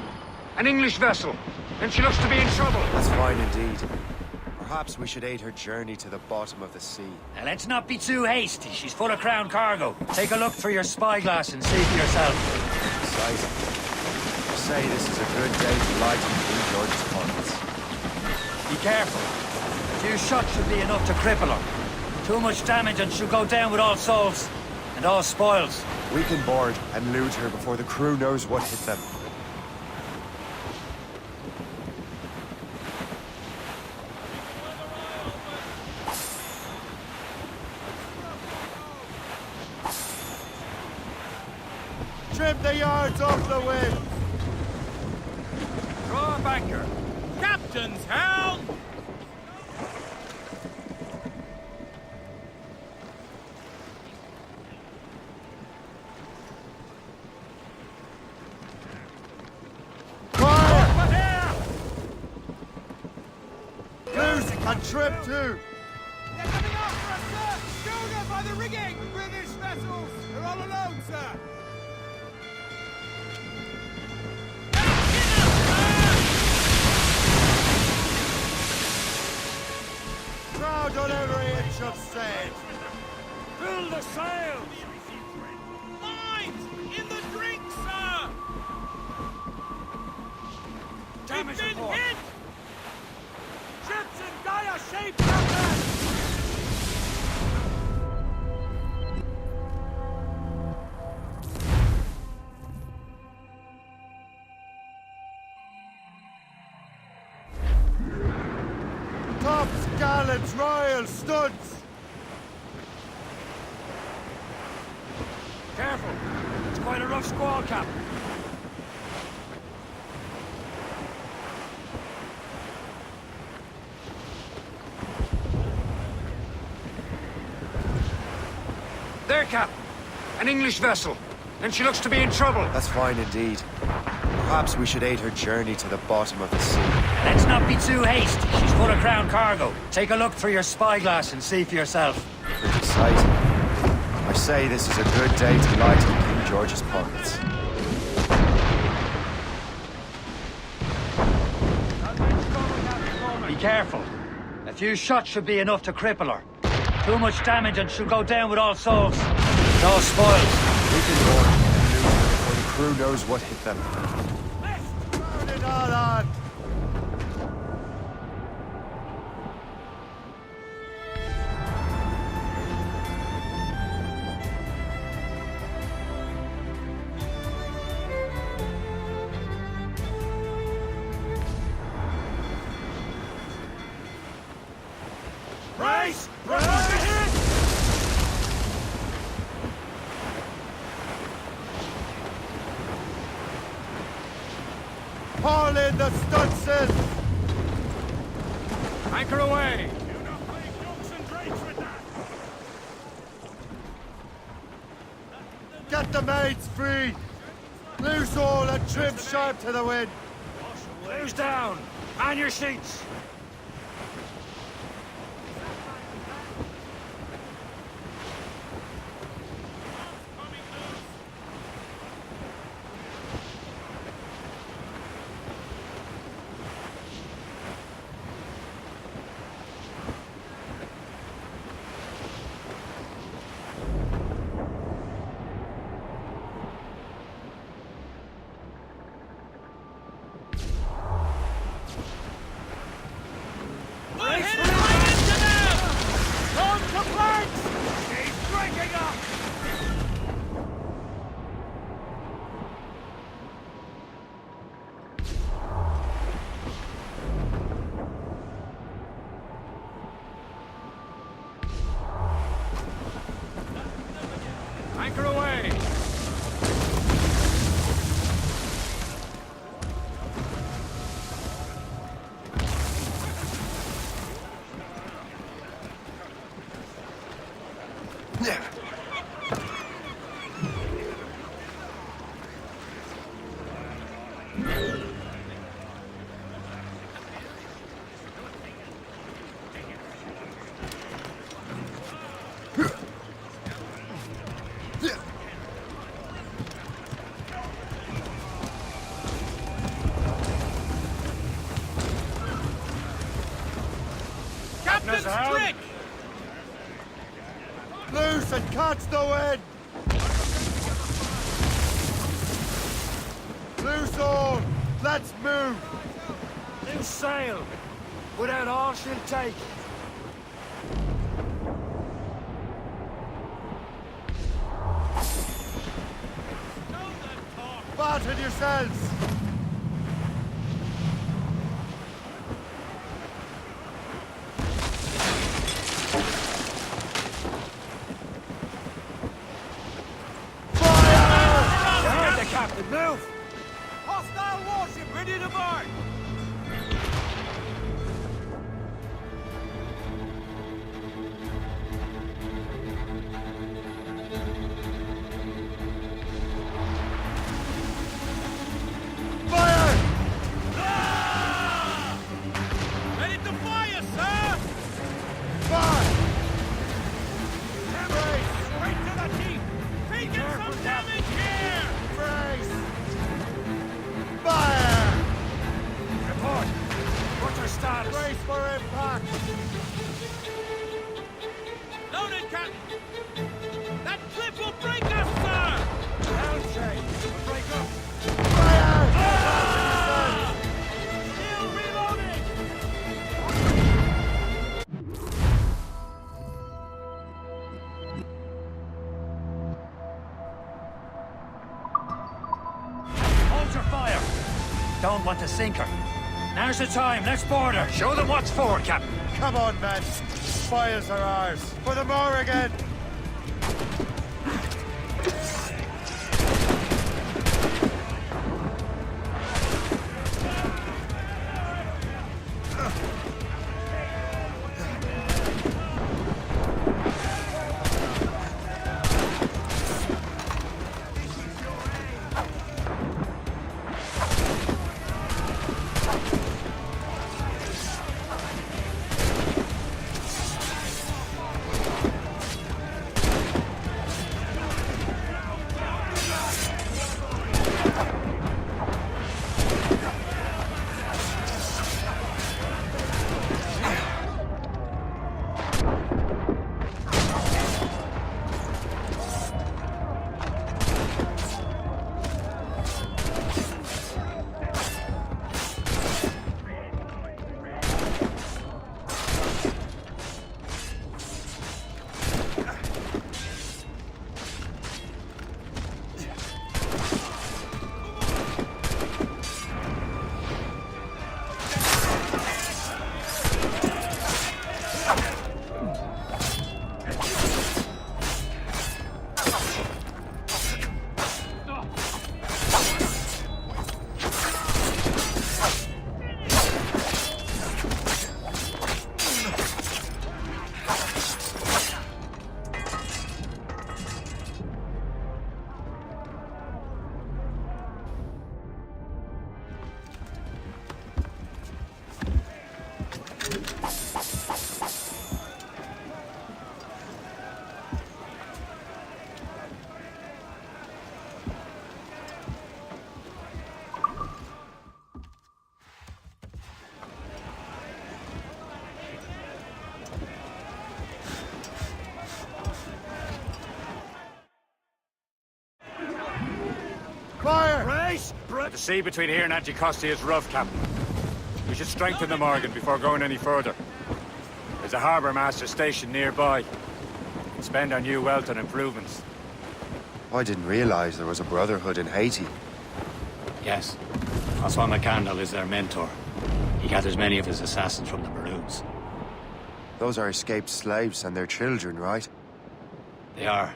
An English vessel. And she looks to be in trouble. That's fine indeed. Perhaps we should aid her journey to the bottom of the sea. Now, let's not be too hasty. She's full of crown cargo. Take a look through your spyglass and see for yourself. Besides, I say this is a good day to lighten King George's pockets. Be careful. A few shots should be enough to cripple her. Too much damage and she'll go down with all souls and all spoils. We can board and loot her before the crew knows what hit them. Trim the yards off the wind! Draw a anchor. Captain's helm! Fire! Loose and trim too! They're coming after us, sir! Shoulder by the rigging! British vessels! They're all alone, sir! Crowd on every inch of sail! Fill the sails! Mines! In the drink, sir! Damage We've been report. hit! Ships in dire shape, Captain! Tops, gallants, royals, studs! Careful. It's quite a rough squall, Captain. There, Captain. An English vessel. And she looks to be in trouble. That's fine indeed. Perhaps we should aid her journey to the bottom of the sea. Let's not be too hasty. She's full of crown cargo. Take a look through your spyglass and see for yourself. Pretty sight. I say this is a good day to lighten King George's pockets. Be careful. A few shots should be enough to cripple her. Too much damage and she'll go down with all souls. And all spoils. We can board and loot her before the crew knows what hit them. Turn it all on! Brace! Brace! Ahead! Haul in the stunsails! Anchor away! Get the mates free! Loose all and trim sharp to the wind! Who's down? Man your sheets! Anchor away! Captain's trick! Loose and catch the wind! Loose all! Let's move! Loose sail! Put out all she'll take! Batten yourselves! Captain, move! Hostile warship ready to board! Fire! Ready to fire, sir! Fire! Straight to the teeth! Taking some damage here! Brace! Fire! Report! What's our status? Brace for impact! Loaded, Captain! That cliff will break us, sir! Down, Shay! We'll break up! Fire! Still reloading! Hold your fire! Don't want to sink her. Now's the time, let's board her. Show them what's for, Captain. Come on, men. Spoils are ours. For the Morrigan! Fire! Race! The sea between here and Anticosti is rough, Captain. We should strengthen the Morgan before going any further. There's a harbour master stationed nearby. We can spend our new wealth on improvements. I didn't realize there was a brotherhood in Haiti. Yes. Francois McCandle is their mentor. He gathers many of his assassins from the Maroons. Those are escaped slaves and their children, right? They are.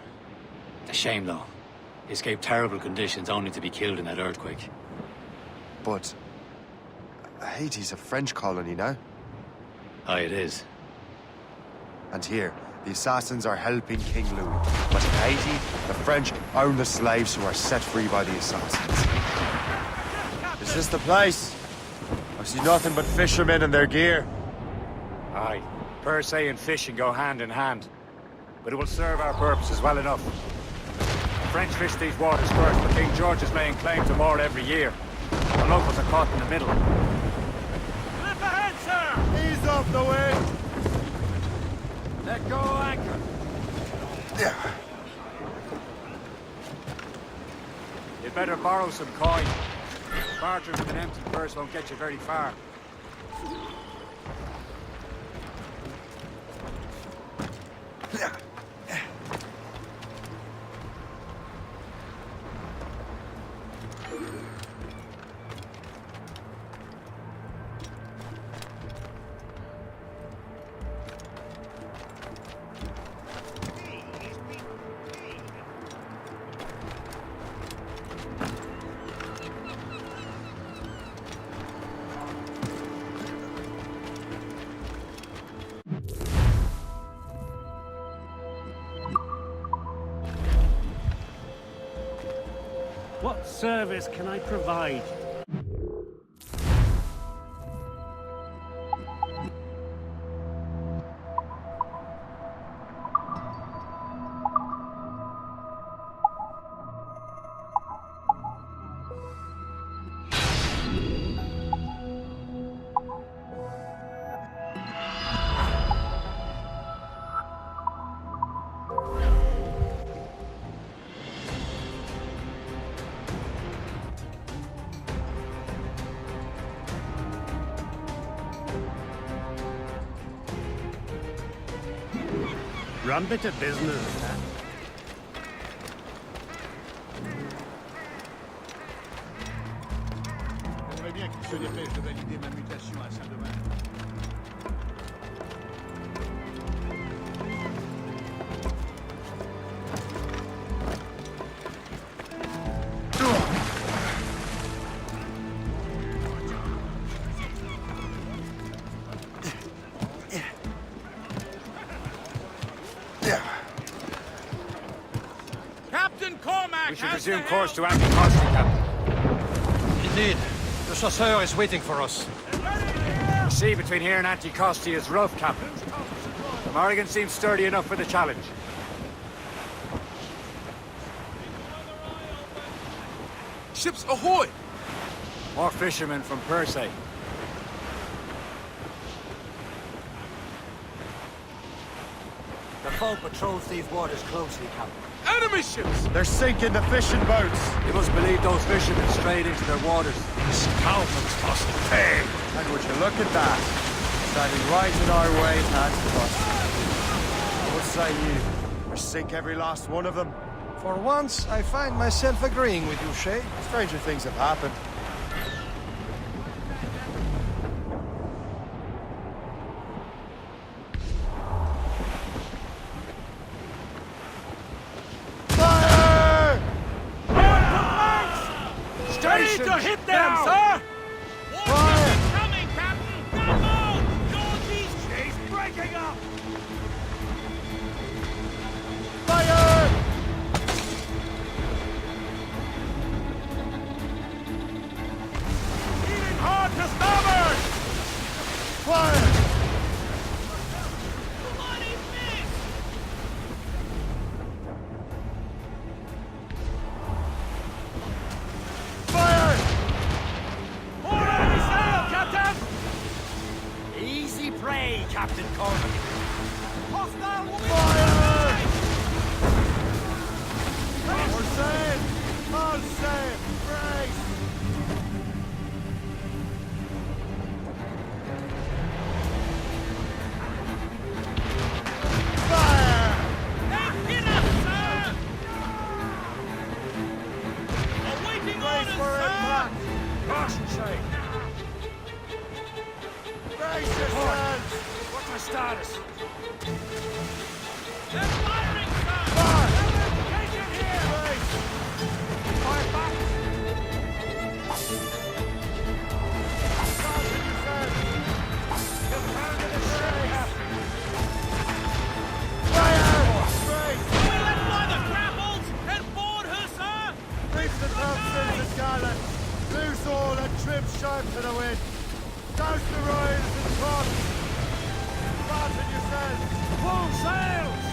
A shame, though. They escaped terrible conditions only to be killed in that earthquake. But Haiti's a French colony now. Aye, it is. And here, the assassins are helping King Louis. But in Haiti, the French own the slaves who are set free by the assassins. Is this the place? I see nothing but fishermen and their gear. Aye. Per se and fishing go hand in hand. But it will serve our purposes well enough. The French fish these waters first, but King George is laying claim to more every year. The locals are caught in the middle. Lift ahead, sir! Ease off the wind! Let go anchor. Yeah. You'd better borrow some coin. Bartering with an empty purse won't get you very far. What service can I provide? Run bit of business, then. J'aimerais bien qu'il se dépêche de valider ma mutation à Saint-Domingue. Captain Cormac! We should resume course to Anticosti, Captain. Indeed. The chasseur is waiting for us. The sea between here and Anticosti is rough, Captain. The Morrigan seems sturdy enough for the challenge. Ships ahoy! More fishermen from Persay. The foe patrols these waters closely, Captain. Enemy ships! They're sinking the fishing boats. You must believe those fishermen strayed into their waters. Scoundrels must pay. And would you look at that? Standing right in our way, hands to us. What say you? We sink every last one of them. For once, I find myself agreeing with you, Shay. Stranger things have happened. Ready to hit them, Now. sir! Fire! Coming, Captain! Come on! Northeast! She's breaking up! Fire! Leaning hard to starboard! Fire! Bloody miss! Fire! Pour any sail, Captain! Easy prey, Captain Cormac. Hostile fire! We're safe! All safe! for impact! Caution, Shay. Brace yourselves! What's my status? They're firing, sir! Fire! Communication here! Brace! Fire back! Caution yourselves! Get round to the Shay. Fire! Brace! Do we let fly the grapples and board her, sir? Reach the topsails and gallant! Loose all and trim sharp to the wind! Douse the royals and cross! Fasten yourselves! Full sails!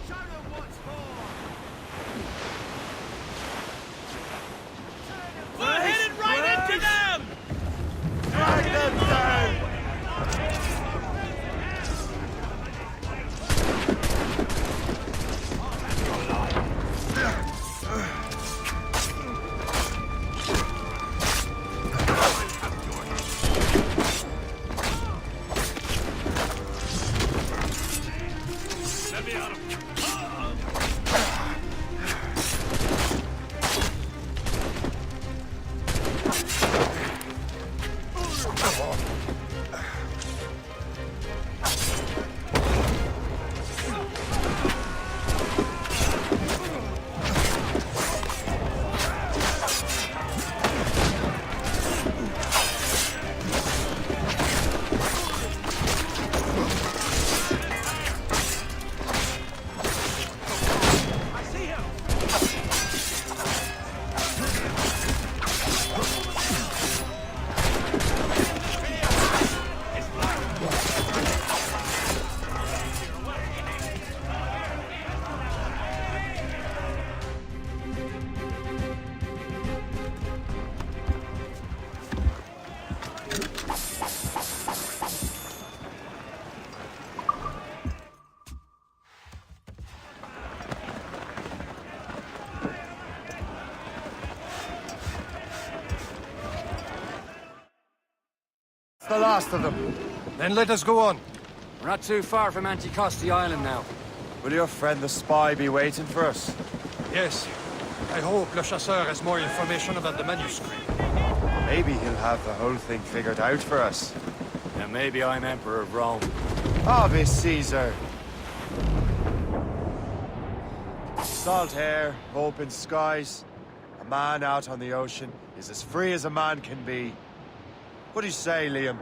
Show them what's more! We're headed right into them! Drag them down! Let me out of It's the last of them. Then let us go on. We're not too far from Anticosti Island now. Will your friend the spy be waiting for us? Yes. I hope Le Chasseur has more information about the manuscript. Maybe he'll have the whole thing figured out for us. And maybe I'm Emperor of Rome. Ave Caesar! Salt air, open skies. A man out on the ocean is as free as a man can be. What do you say, Liam?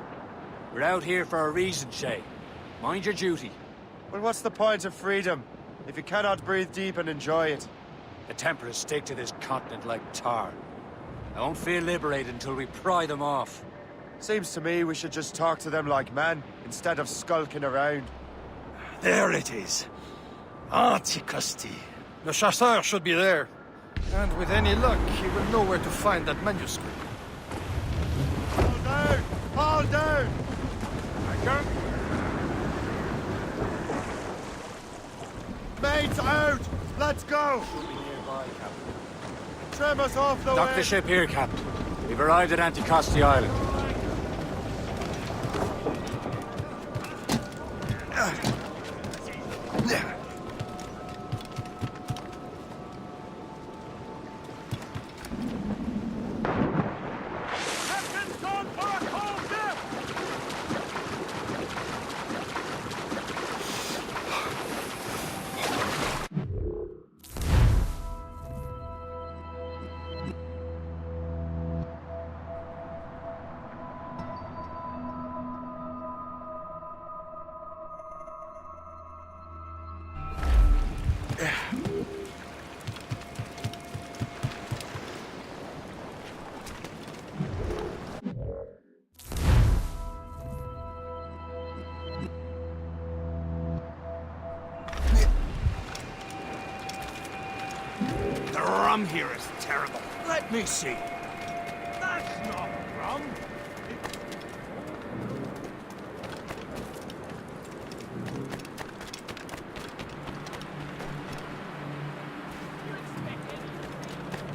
We're out here for a reason, Shay. Mind your duty. Well, what's the point of freedom if you cannot breathe deep and enjoy it? The Templars stick to this continent like tar. I won't feel liberated until we pry them off. Seems to me we should just talk to them like men, instead of skulking around. There it is. Anticosti. Le Chasseur should be there. And with any luck, he will know where to find that manuscript. Hold down! Hold down! Mates out! Let's go! Trim us off the Dock way! the ship here, Captain. We've arrived at Anticosti Island. Captain's gone for a cold dip! The rum here is terrible. Let me see. That's not rum.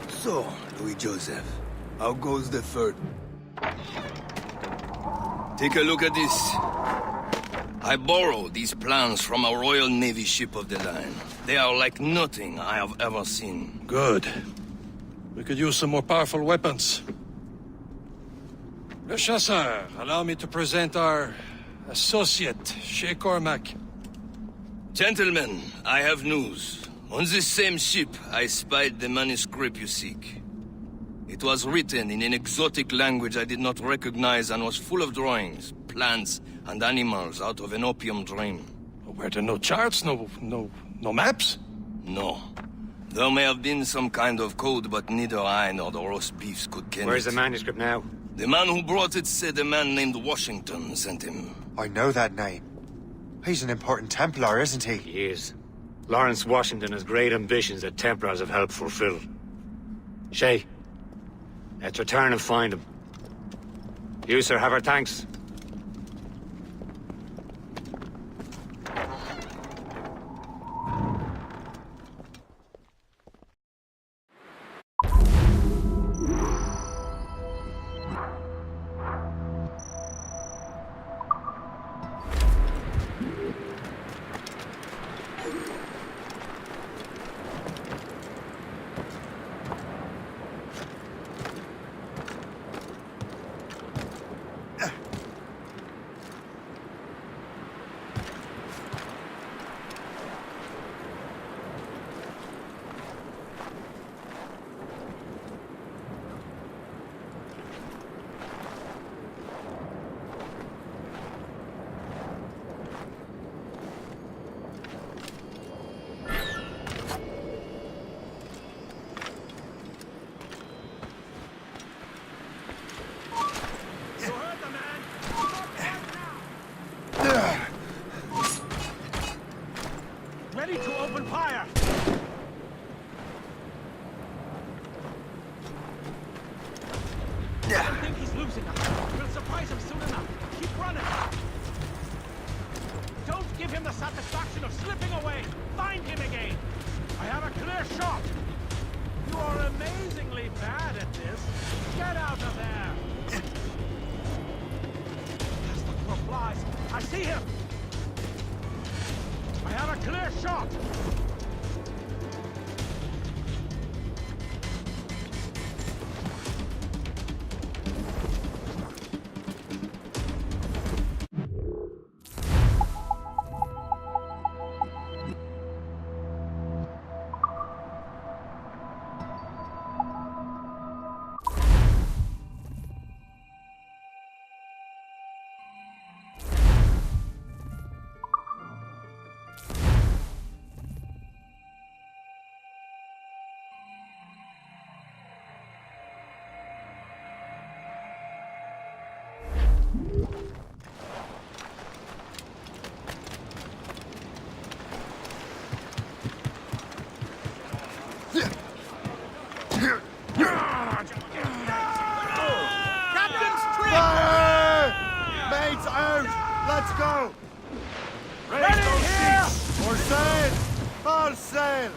So, Louis Joseph, how goes the third? Take a look at this. I borrowed these plans from a Royal Navy ship of the line. They are like nothing I have ever seen. Good. We could use some more powerful weapons. Le Chasseur, allow me to present our associate, Shay Cormac. Gentlemen, I have news. On this same ship, I spied the manuscript you seek. It was written in an exotic language I did not recognize and was full of drawings, plants, and animals out of an opium dream. Were there no charts, no maps? No. There may have been some kind of code, but neither I nor the roast beefs could ken Where's it. the manuscript now? The man who brought it said a man named Washington sent him. I know that name. He's an important Templar, isn't he? He is. Lawrence Washington has great ambitions that Templars have helped fulfill. Shay, let's return and find him. You, sir, have our thanks. Ready to open fire! I don't think he's losing us. We'll surprise him soon enough. Keep running! Don't give him the satisfaction of slipping away! Find him again! I have a clear shot! You are amazingly bad at this. Get out of there! As the crow flies, I see him! I have a clear shot! Mates out! Let's go! Ready here! For sail! For sail!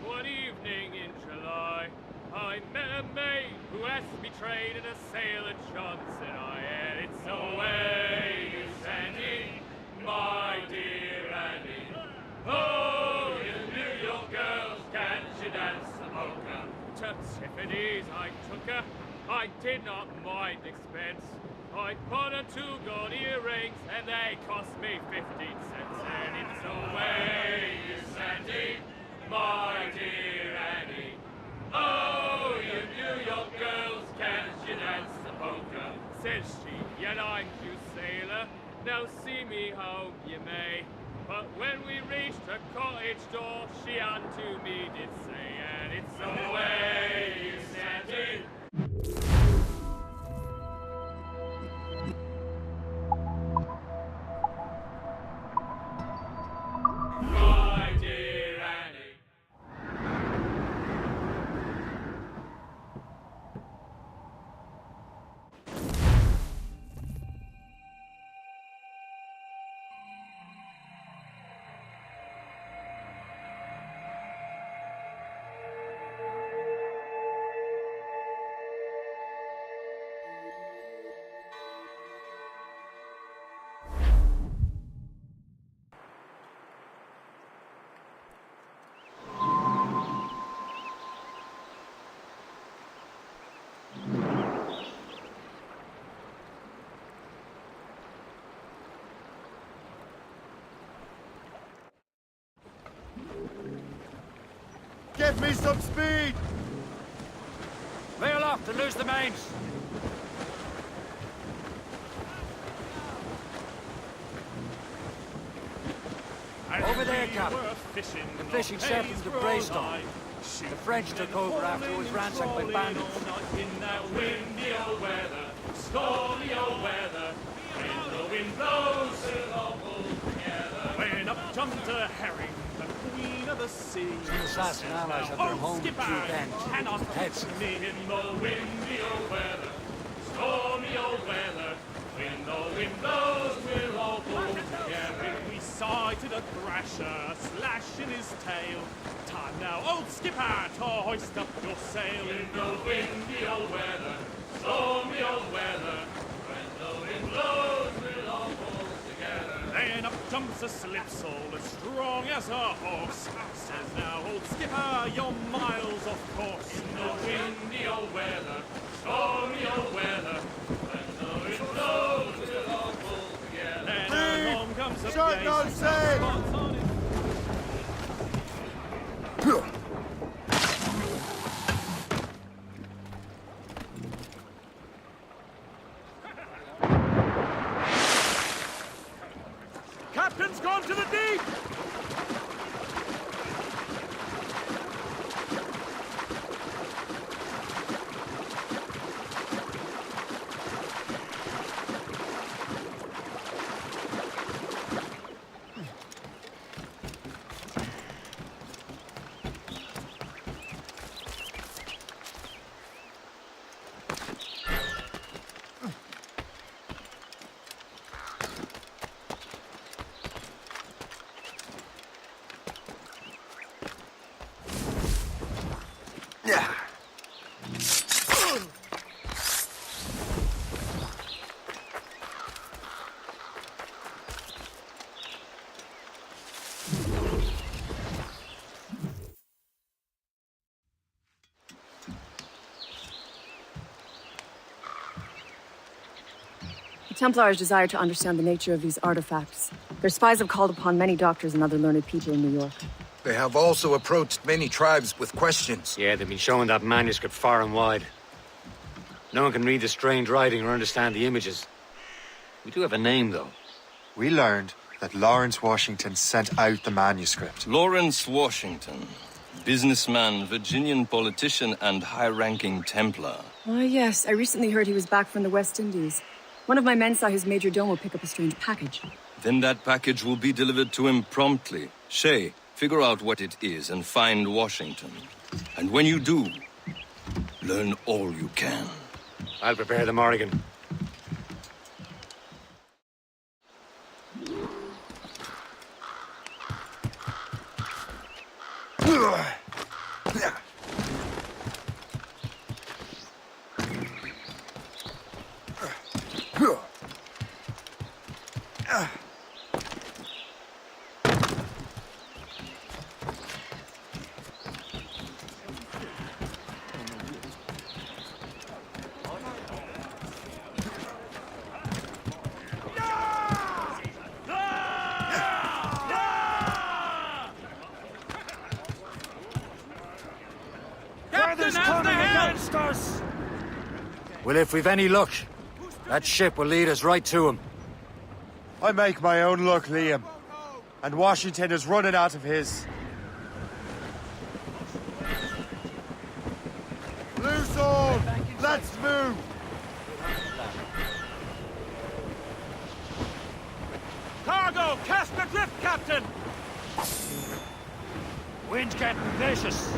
One evening in July, I met a maid who has betrayed in a sail at Johnson. I had it so way you Sandy, my dear Annie. Oh, you New York girls, can't you dance the polka? To Tiffany's I took her. I did not mind expense. I bought her 2 gold earrings, and they cost me 15 cents. And it's away, you Sandy, my dear Annie. Oh, you New York girls, can't you dance the polka? Says she, yet I'm you sailor, now see me home you may. But when we reached her cottage door, she unto me did say, and it's away, you Sandy. My dear Annie. Give me some speed! Lay aloft and loose the mains. Over there, Captain. The fishing set from the Greystone. The French took over after it was ransacked by bandits. In that windy old weather, stormy old weather, when the wind blows, we'll all pull together. When up jumped a herring, the queen of the sea. Two assassin allies at their home skipper, true bend. cannot Heads. touch me in the windy old weather, stormy old weather. When the wind blows, we'll all pull together. We sighted a thrasher, slashing his tail. Time now, old skipper, to hoist up your sail. In the windy old weather, stormy old weather. When the wind blows, we'll all pull together. Then up jumps a slipsail, as strong as a horse. Says now, old skipper, you're miles off course. In the windy old weather, stormy old weather. When the wind blows, we'll all pull together. Then along comes a Short nonsense! Captain's gone to the deep! The Templars desire to understand the nature of these artifacts. Their spies have called upon many doctors and other learned people in New York. They have also approached many tribes with questions. Yeah, they've been showing that manuscript far and wide. No one can read the strange writing or understand the images. We do have a name, though. We learned that Lawrence Washington sent out the manuscript. Lawrence Washington. Businessman, Virginian politician, and high-ranking Templar. Ah, yes. I recently heard he was back from the West Indies. One of my men saw his major domo pick up a strange package. Then that package will be delivered to him promptly. Shay, figure out what it is and find Washington. And when you do, learn all you can. I'll prepare the Morrigan. Well, if we've any luck, that ship will lead us right to him. I make my own luck, Liam. And Washington is running out of his. Loose all! Let's move! Cargo! Cast adrift, Captain! Wind's getting vicious.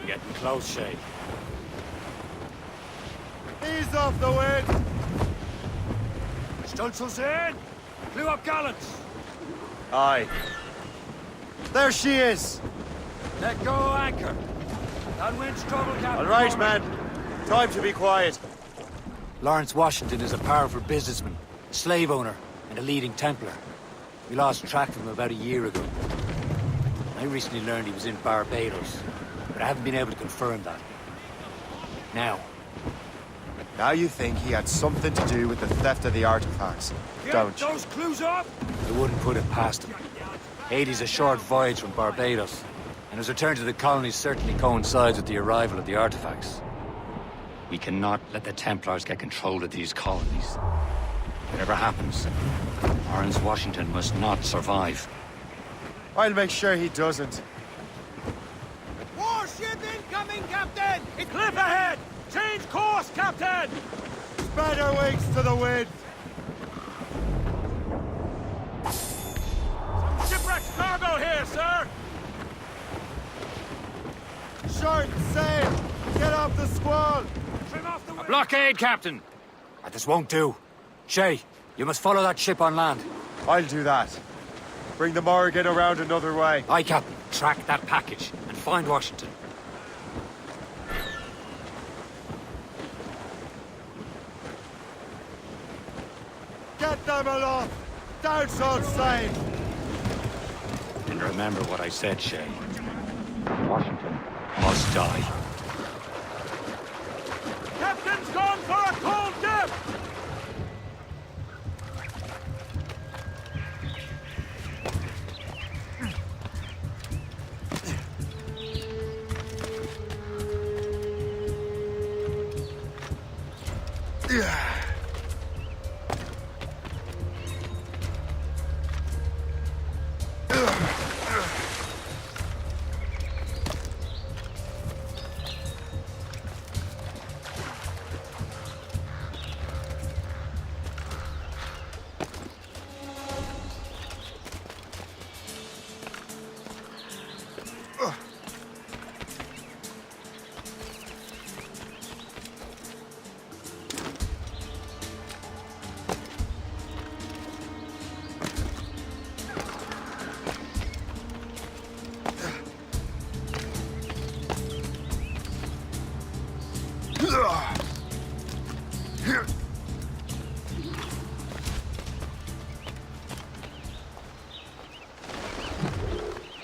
Getting close, Shay. Ease off the wind! Stutzel's in! Blew up gallants! Aye. There she is! Let go anchor! That wind's trouble, Captain. All right, man. Time to be quiet. Lawrence Washington is a powerful businessman, slave owner, and a leading Templar. We lost track of him about a year ago. I recently learned he was in Barbados. but I haven't been able to confirm that. Now, Now you think he had something to do with the theft of the artifacts, don't you? Those clues up? I wouldn't put it past him. Haiti's a short voyage from Barbados, and his return to the colonies certainly coincides with the arrival of the artifacts. We cannot let the Templars get control of these colonies. Whatever happens, Lawrence Washington must not survive. I'll make sure he doesn't. Warship incoming, Captain! It's cliff ahead! Change course, Captain! Spanner wings to the wind! Some shipwrecked cargo here, sir! Short sail! Get off the squall! Trim off the A blockade, Captain! This won't do. Shay, you must follow that ship on land. I'll do that. Bring the Morrigan around another way. Aye, Captain. Track that package and find Washington. Get them aloft! Down short side! And remember what I said, Shay. Washington must die. Captain's gone for a cold dip!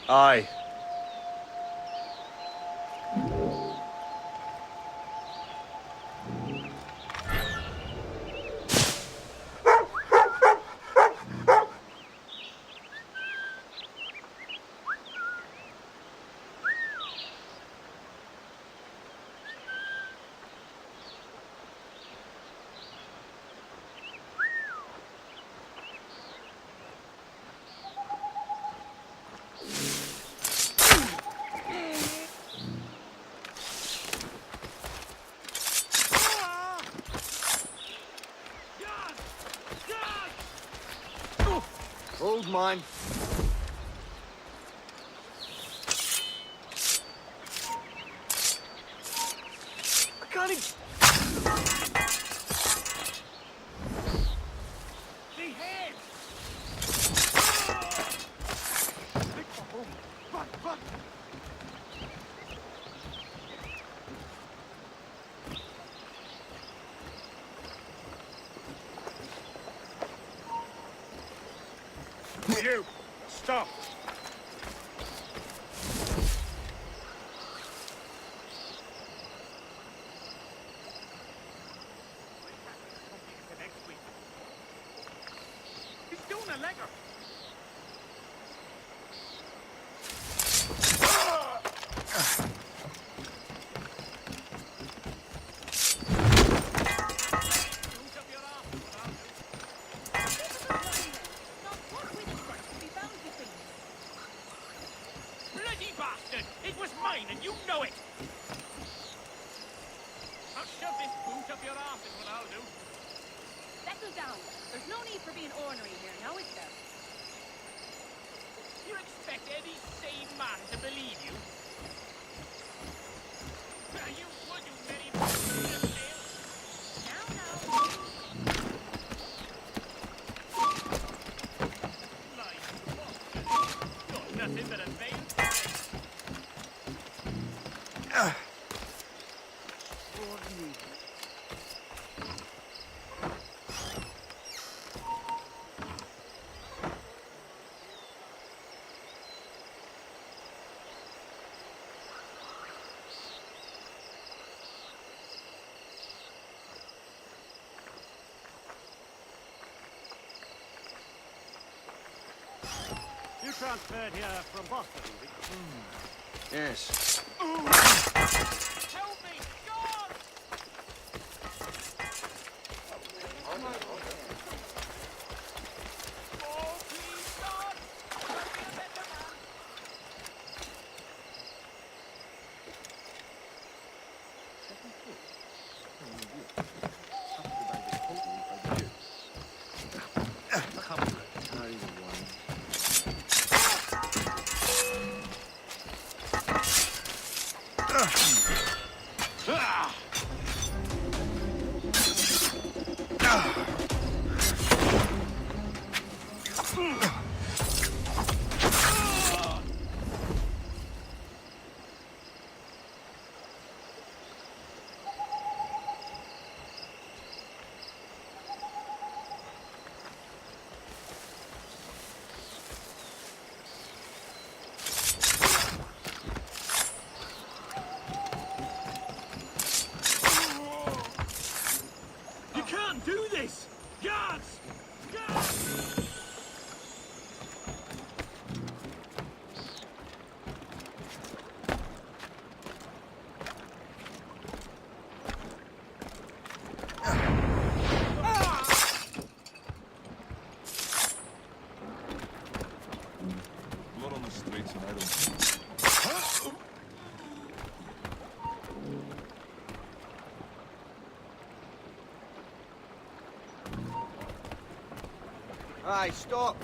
Aye. Hold mine. I can't even... You! Stop! He's doing a legger! Bloody bastard! It was mine and you know it! I'll shove this boot up your arse is what I'll do. Settle down. There's no need for being ornery here, now is there? You expect any sane man to believe you? You would, you very... Nothing but a vein. transferred here from Boston? Yes. Help me, God! Oh, please, God! Let me a better man. You can't do this! Guards! Guards! Blood on the streets and I don't... Hey, stop!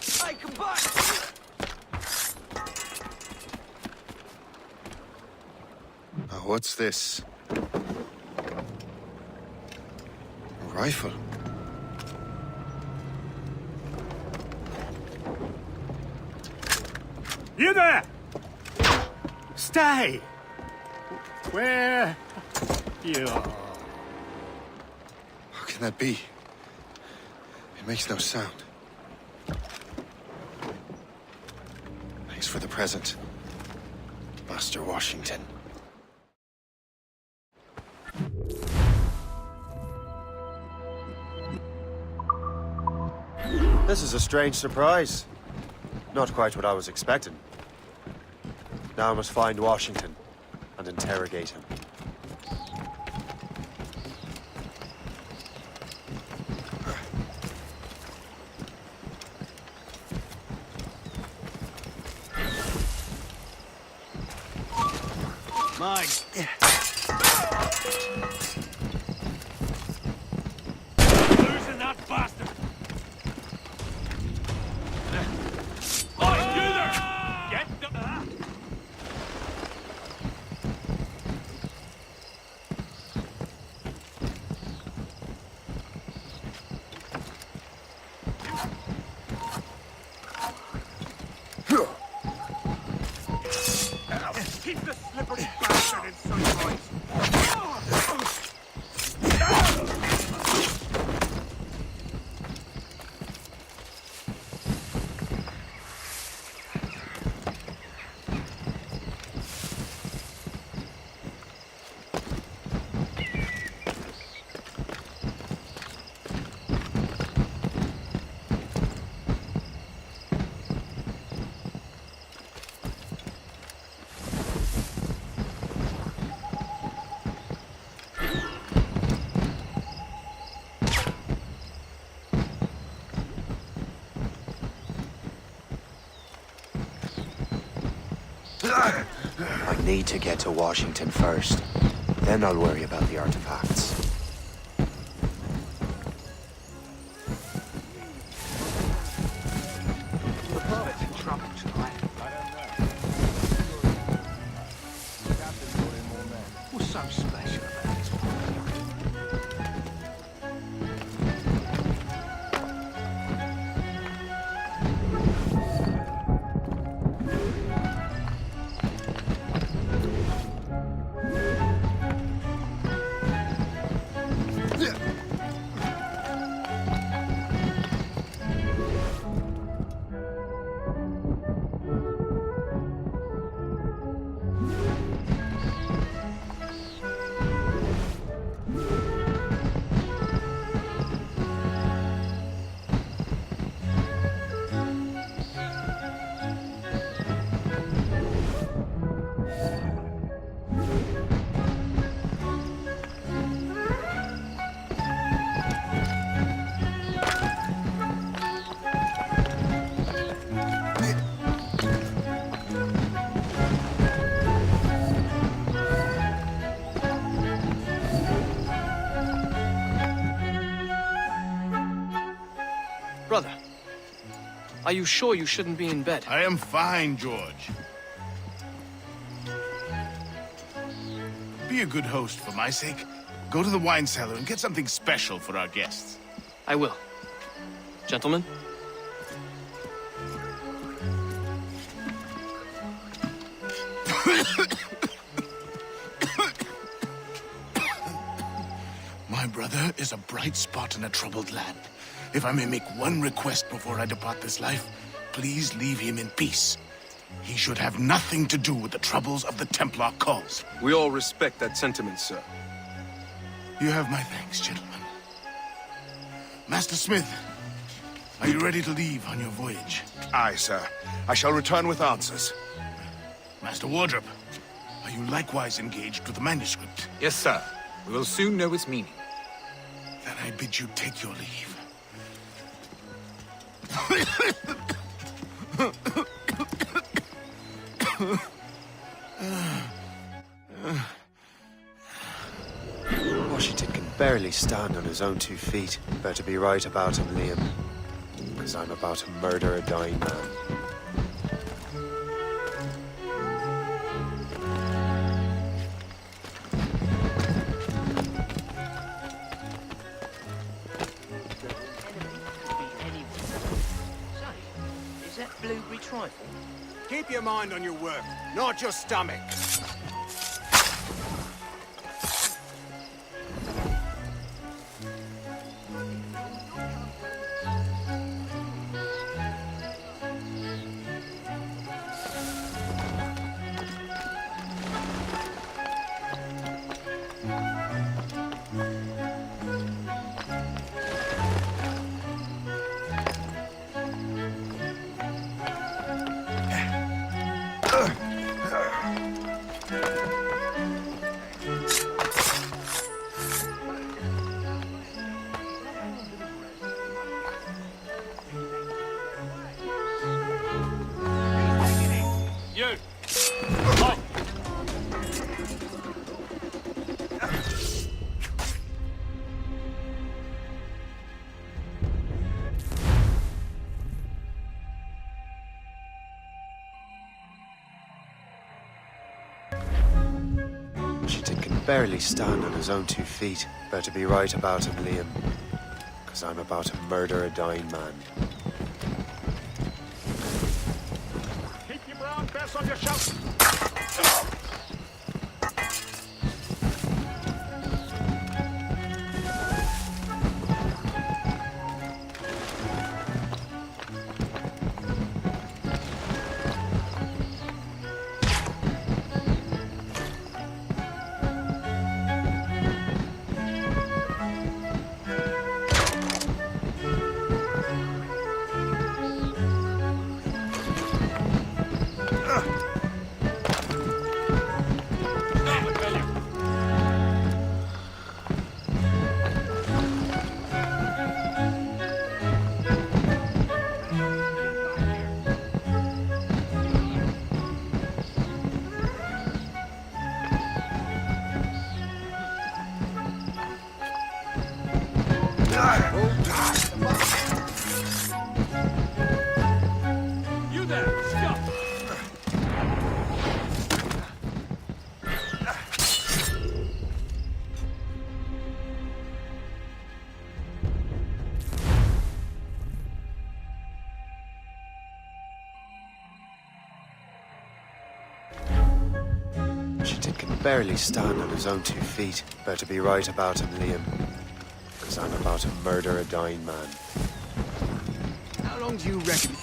Hey, come back! What's this? A rifle? You there! Stay! Where you are? How can that be? It makes no sound. Thanks for the present, Master Washington. This is a strange surprise. Not quite what I was expecting. Now I must find Washington and interrogate him. Mine. Losing that bastard! Oi, you there! Get the... Keep the slippery bastard in sunlight! I need to get to Washington first. Then I'll worry about the artifacts. The pilot's in trouble tonight. What's so special about this Brother, are you sure you shouldn't be in bed? I am fine, George. Be a good host for my sake. Go to the wine cellar and get something special for our guests. I will. Gentlemen? My brother is a bright spot in a troubled land. If I may make one request before I depart this life, please leave him in peace. He should have nothing to do with the troubles of the Templar cause. We all respect that sentiment, sir. You have my thanks, gentlemen. Master Smith, are you ready to leave on your voyage? Aye, sir. I shall return with answers. Master Wardrop, are you likewise engaged with the manuscript? Yes, sir. We will soon know its meaning. Then I bid you take your leave. Washington can barely stand on his own 2 feet. Better be right about him, Liam. Because I'm about to murder a dying man. Is that blueberry trifle? Keep your mind on your work, not your stomach. You! Washington can barely stand on his own 2 feet. Better be right about him, Liam. Because I'm about to murder a dying man. Keep your brown face on your shout. You there! Stop! Washington can barely stand on his own 2 feet. Better be right about him, Liam. Because I'm about to murder a dying man. How long do you reckon?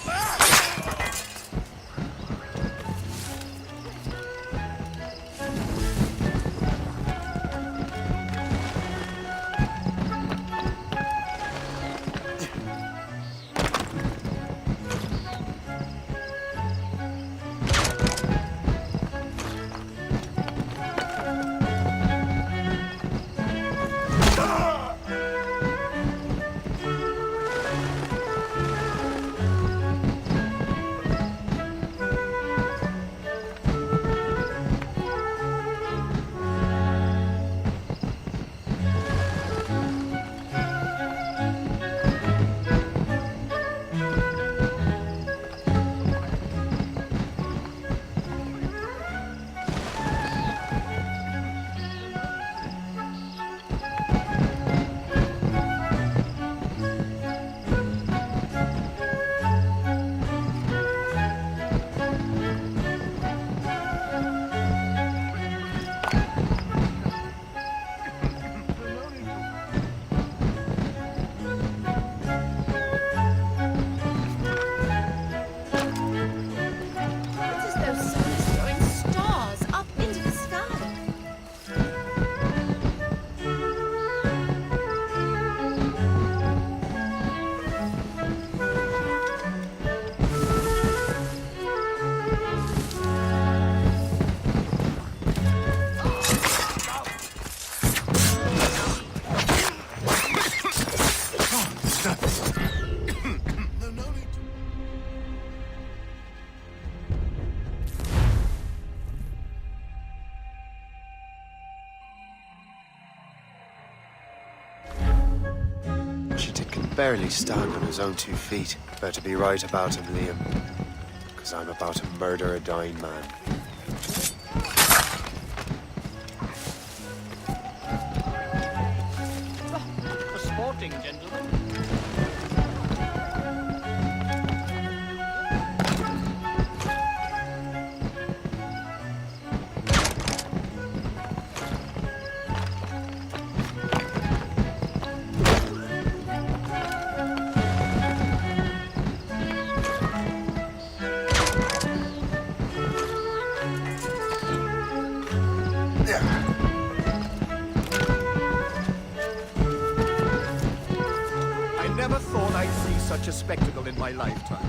barely stand on his own 2 feet. Better be right about him, Liam. Because I'm about to murder a dying man. A sporting gentleman. I never thought I'd see such a spectacle in my lifetime.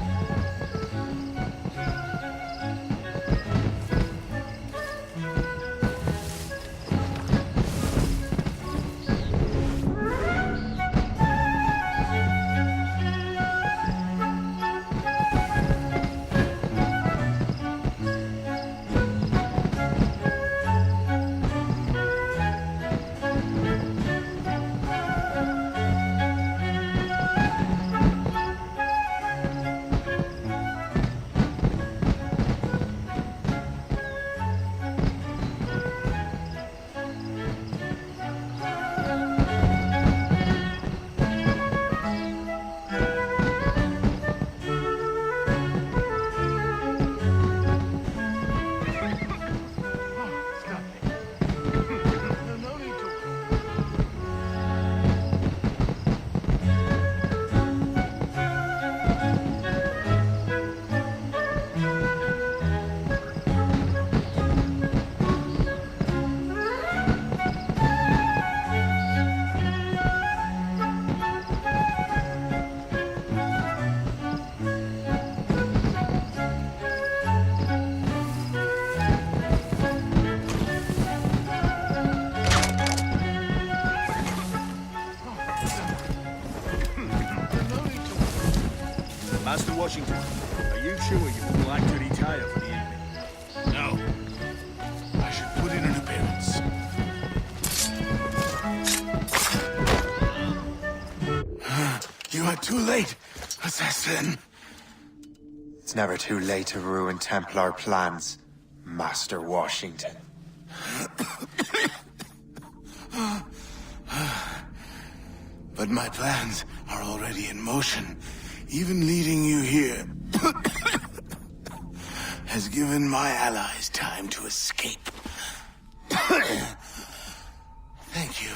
Master Washington, are you sure you will actually retire for the evening? No. I should put in an appearance. You are too late, assassin. It's never too late to ruin Templar plans, Master Washington. But my plans are already in motion. Even leading you here has given my allies time to escape. Thank you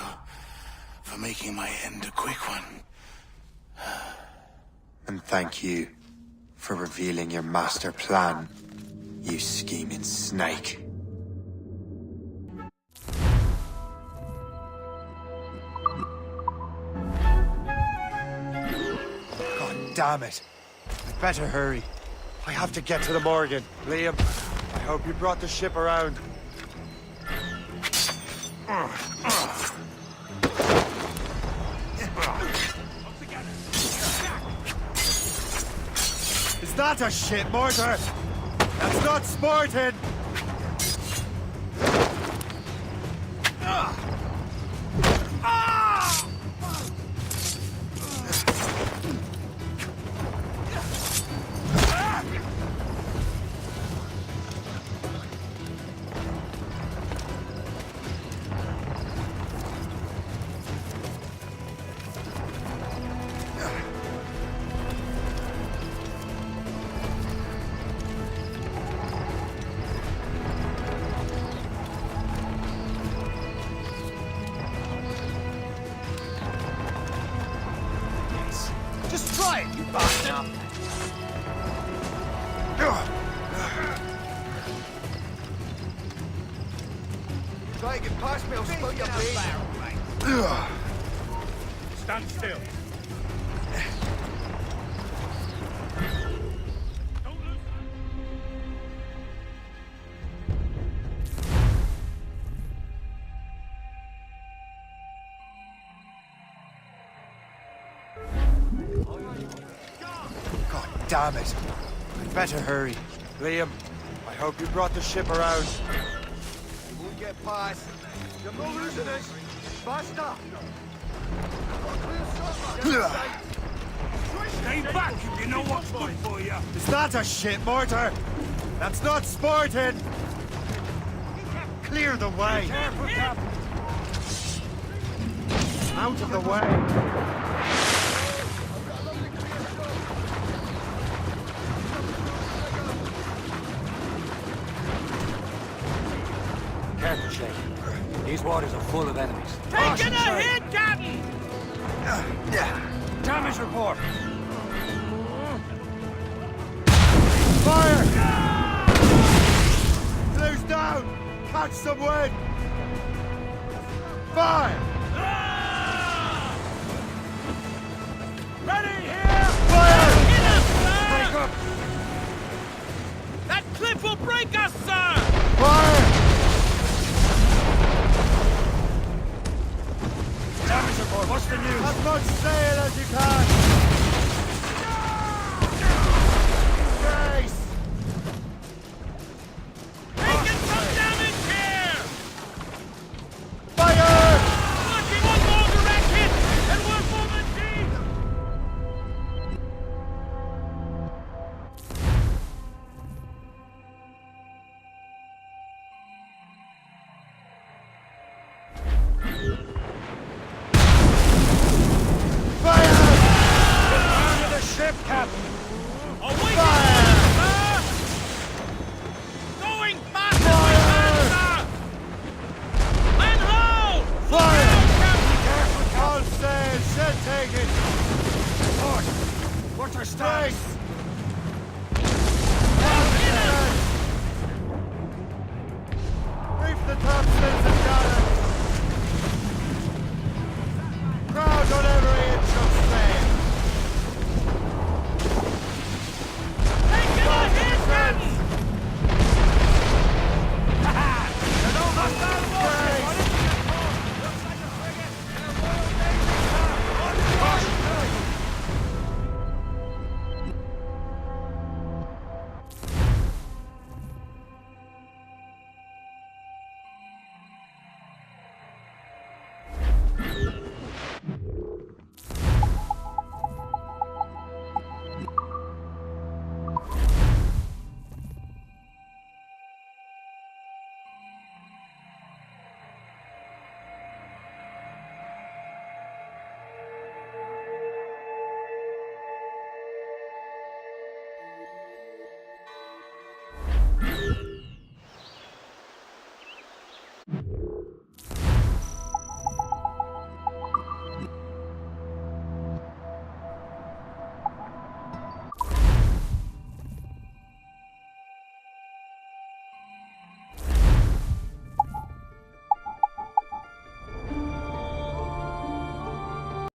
for making my end a quick one. And thank you for revealing your master plan, you scheming snake. God damn it. I'd better hurry. I have to get to the Morgan. Liam, I hope you brought the ship around. Is that a ship mortar? That's not sporting! Just try it, you bastard! Try and get past me, I'll spill your brains. Stand still. God damn it. I'd better hurry. Liam, I hope you brought the ship around. You won't get past. You're not losing us. Faster! Clear shot, man. Is that a shit mortar? That's not sporting! Clear the way! Careful, Captain. Out of the way! Careful, Shay. These waters are full of enemies. Taking a hit, Captain! Damage report! Fire! Blue's down! Catch some wind! Fire! Ready here! Fire! Get up, sir! Break up! That cliff will break us, sir! Fire! Damage report, what's the news? As much sail as you can! Grace! Taking some damage here! Fire! Lucky one more direct hit, and we're moving deep! Fire! Down to the ship, Captain! Away Fire! sir! Going faster we can, sir! And ho! Fire! Captain! All sail, shall take it! Port! What's our status? Grace!